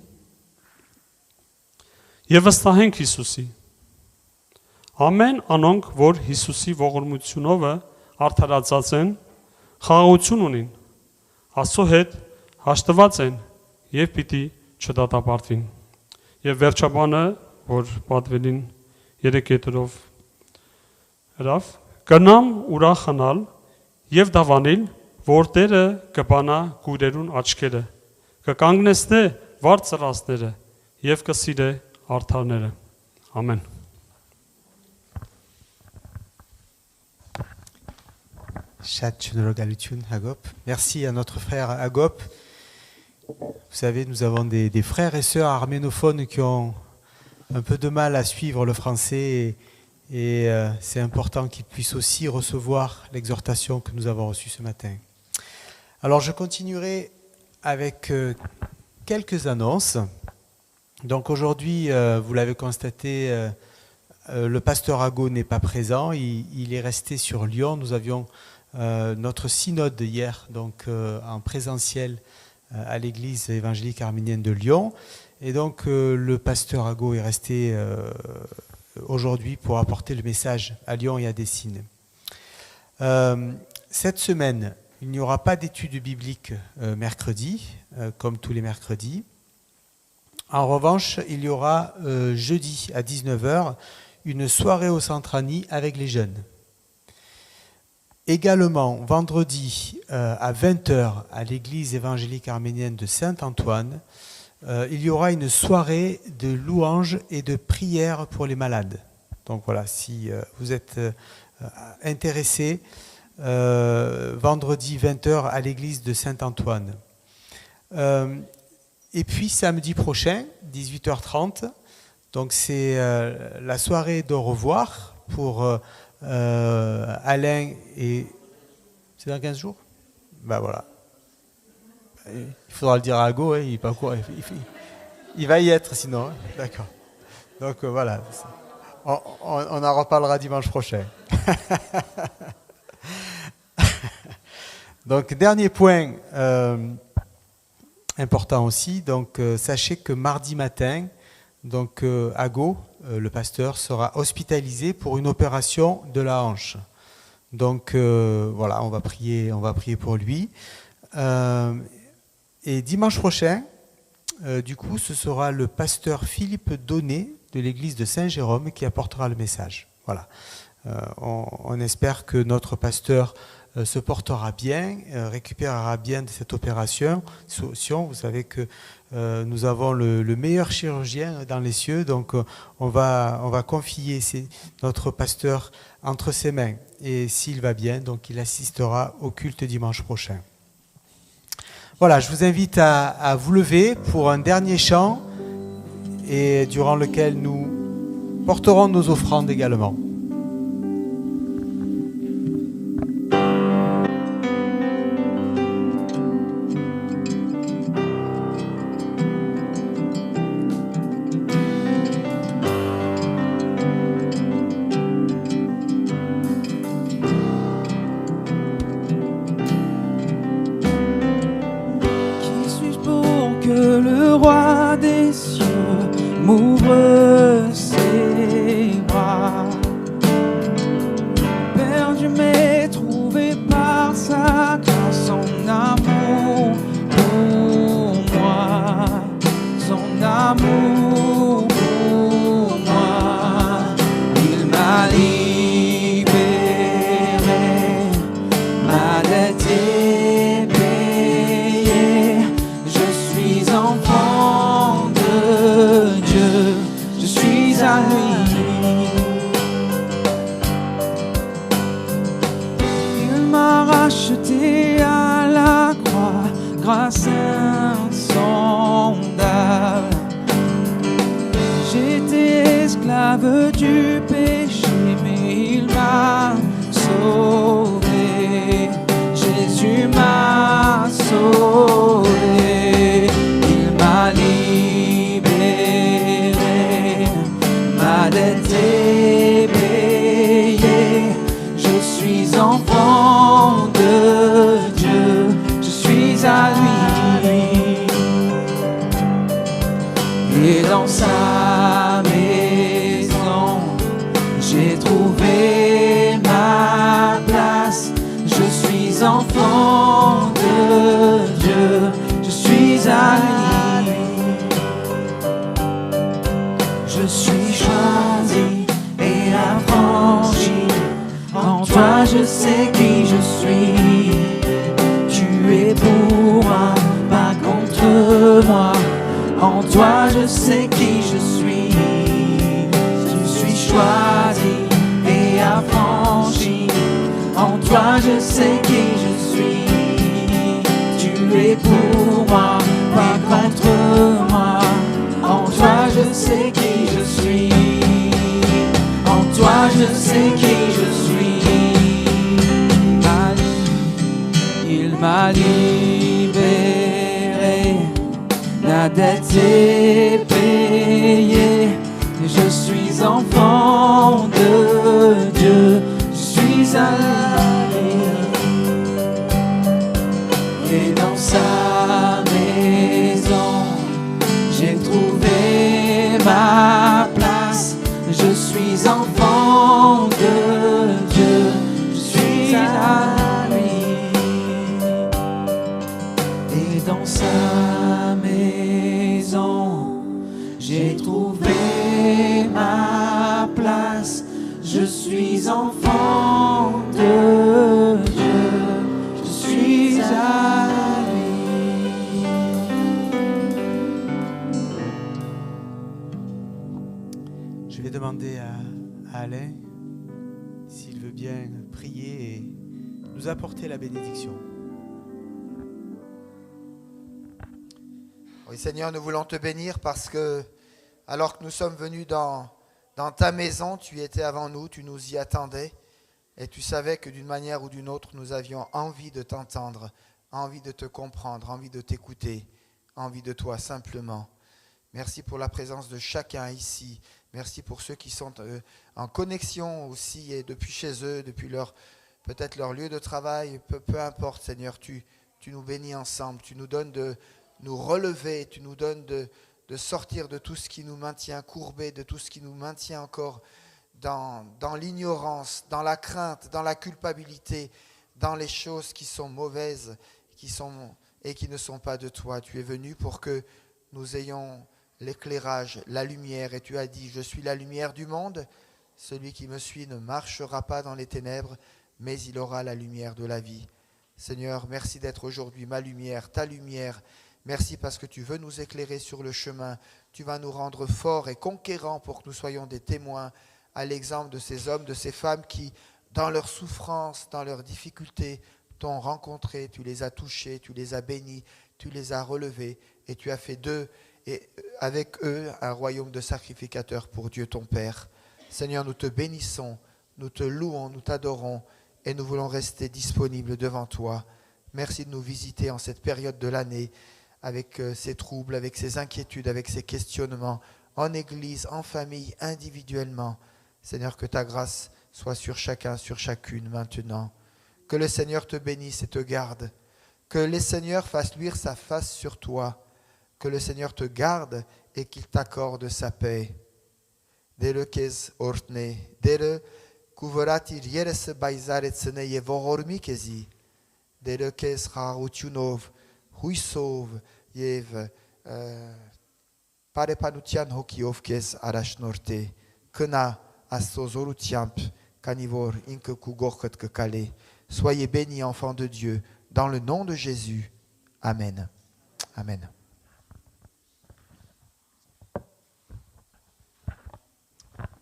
եւ վստահենք Հիսուսի։ Ամեն անոնք, որ Հիսուսի ողորմությունով արդարացած են, խաղաղություն ունին, Աստծո հետ հաշտված են եւ պիտի չդատապարտվին։ Եվ վերջաբանը, որ պատվելին 3 կետերով հրավ, կնամ ուրախանալ եւ դավանել, որ Տերը կբանա գուրերուն աչքերը, կկանգնեցնե վարձրածները եւ կսիրե արդարները։ Ամեն։ Shat Chunorogalutun Agop. Merci à notre frère Agop. Vous savez, nous avons des frères et sœurs arménophones qui ont un peu de mal à suivre le français et c'est important qu'ils puissent aussi recevoir l'exhortation que nous avons reçue ce matin. Alors je continuerai avec quelques annonces. Donc aujourd'hui, vous l'avez constaté, le pasteur Ago n'est pas présent, il est resté sur Lyon. Nous avions notre synode hier, donc en présentiel à l'église évangélique arménienne de Lyon. Et donc le pasteur Ago est resté aujourd'hui pour apporter le message à Lyon et à Dessines. Cette semaine, il n'y aura pas d'études bibliques mercredi, comme tous les mercredis. En revanche, il y aura jeudi à 19h une soirée au Centre Annie avec les jeunes. Également, vendredi à 20h à l'église évangélique arménienne de Saint-Antoine, il y aura une soirée de louanges et de prières pour les malades. Donc voilà, si vous êtes intéressés, vendredi 20h à l'église de Saint-Antoine. Et puis samedi prochain, 18h30, donc c'est la soirée d'au revoir pour Alain et... C'est dans 15 jours? Ben voilà. Il faudra le dire à Ago, hein, il, pas quoi, il va y être sinon. Hein. D'accord. Donc voilà. On en reparlera dimanche prochain. Donc dernier point important aussi. Donc sachez que mardi matin, donc Ago, le pasteur, sera hospitalisé pour une opération de la hanche. Donc voilà, on va prier pour lui. Et dimanche prochain, du coup, ce sera le pasteur Philippe Donnet de l'église de Saint-Jérôme qui apportera le message. Voilà. On espère que notre pasteur se portera bien, récupérera bien de cette opération. Vous savez que nous avons le meilleur chirurgien dans les cieux, donc on va confier notre pasteur entre ses mains. Et s'il va bien, donc il assistera au culte dimanche prochain. Voilà, je vous invite à vous lever pour un dernier chant et durant lequel nous porterons nos offrandes également. M'ouvre ses bras, perdu mais trouvé par sa grâce, son amour pour moi, son amour pour moi. Il m'a libéré, ma dette est payée, je suis enfant de Dieu, je suis à lui. Il m'a racheté à la croix, grâce insondable. J'étais esclave du péché, mais il m'a sauvé. Jésus m'a sauvé. Il m'a libéré, ma dette est payée. Je suis enfant de Dieu, je suis à lui. Et dans sa maison, j'ai trouvé ma place. Je suis enfant de Dieu, je suis à lui. Je suis choisi et affranchi. En toi je sais qui je suis. Tu es pour moi, pas contre moi. En toi je sais qui je suis. Je suis choisi et affranchi. En toi je sais qui je suis. Tu es pour moi, pas contre moi. En toi je sais qui je suis. En toi je sais qui je suis. Il m'a libéré, la dette est payée. Je suis enfant de Dieu, je suis à lui. Et dans sa maison, j'ai trouvé ma place. Je suis enfant de Dieu, je suis à lui. Et dans sa maison, j'ai trouvé ma place. Je suis enfant de Dieu, je suis à lui. Je vais demander à Alain s'il veut bien prier et nous apporter la bénédiction. Oui, Seigneur, nous voulons te bénir parce que, alors que nous sommes venus dans ta maison, tu étais avant nous, tu nous y attendais et tu savais que d'une manière ou d'une autre, nous avions envie de t'entendre, envie de te comprendre, envie de t'écouter, envie de toi simplement. Merci pour la présence de chacun ici. Merci pour ceux qui sont en connexion aussi et depuis chez eux, depuis peut-être leur lieu de travail, peu importe, Seigneur, tu nous bénis ensemble, tu nous donnes de nous relever, tu nous donnes de sortir de tout ce qui nous maintient courbés, de tout ce qui nous maintient encore dans l'ignorance, dans la crainte, dans la culpabilité, dans les choses qui sont mauvaises et qui ne sont pas de toi. Tu es venu pour que nous ayons l'éclairage, la lumière, et tu as dit, je suis la lumière du monde, celui qui me suit ne marchera pas dans les ténèbres, mais il aura la lumière de la vie. Seigneur, merci d'être aujourd'hui ma lumière, ta lumière. Merci parce que tu veux nous éclairer sur le chemin. Tu vas nous rendre forts et conquérants pour que nous soyons des témoins à l'exemple de ces hommes, de ces femmes qui, dans leur souffrance, dans leurs difficultés, t'ont rencontré, tu les as touchés, tu les as bénis, tu les as relevés et tu as fait d'eux et avec eux un royaume de sacrificateurs pour Dieu ton Père. Seigneur, nous te bénissons, nous te louons, nous t'adorons et nous voulons rester disponibles devant toi. Merci de nous visiter en cette période de l'année avec ces troubles, avec ces inquiétudes, avec ces questionnements, en église, en famille, individuellement. Seigneur, que ta grâce soit sur chacun, sur chacune maintenant. Que le Seigneur te bénisse et te garde. Que le Seigneur fasse luire sa face sur toi. Que le Seigneur te garde et qu'il t'accorde sa paix. Dere kez ortne, dere kuvorati rieres baizaretsene yevohormi kezi. Dere kez hautiunov, huisov yev parepanutian hokiov kez arashnorte. Kena asozorutiamp kanivor inke kugochot ke kale. Soyez bénis, enfants de Dieu, dans le nom de Jésus. Amen. Amen.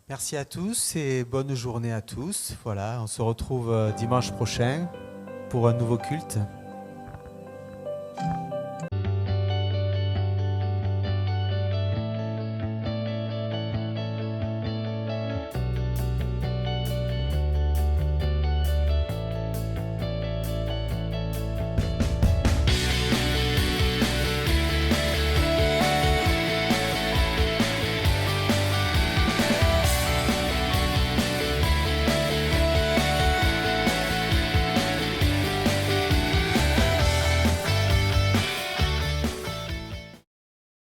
Merci à tous et bonne journée à tous. Voilà, on se retrouve dimanche prochain pour un nouveau culte.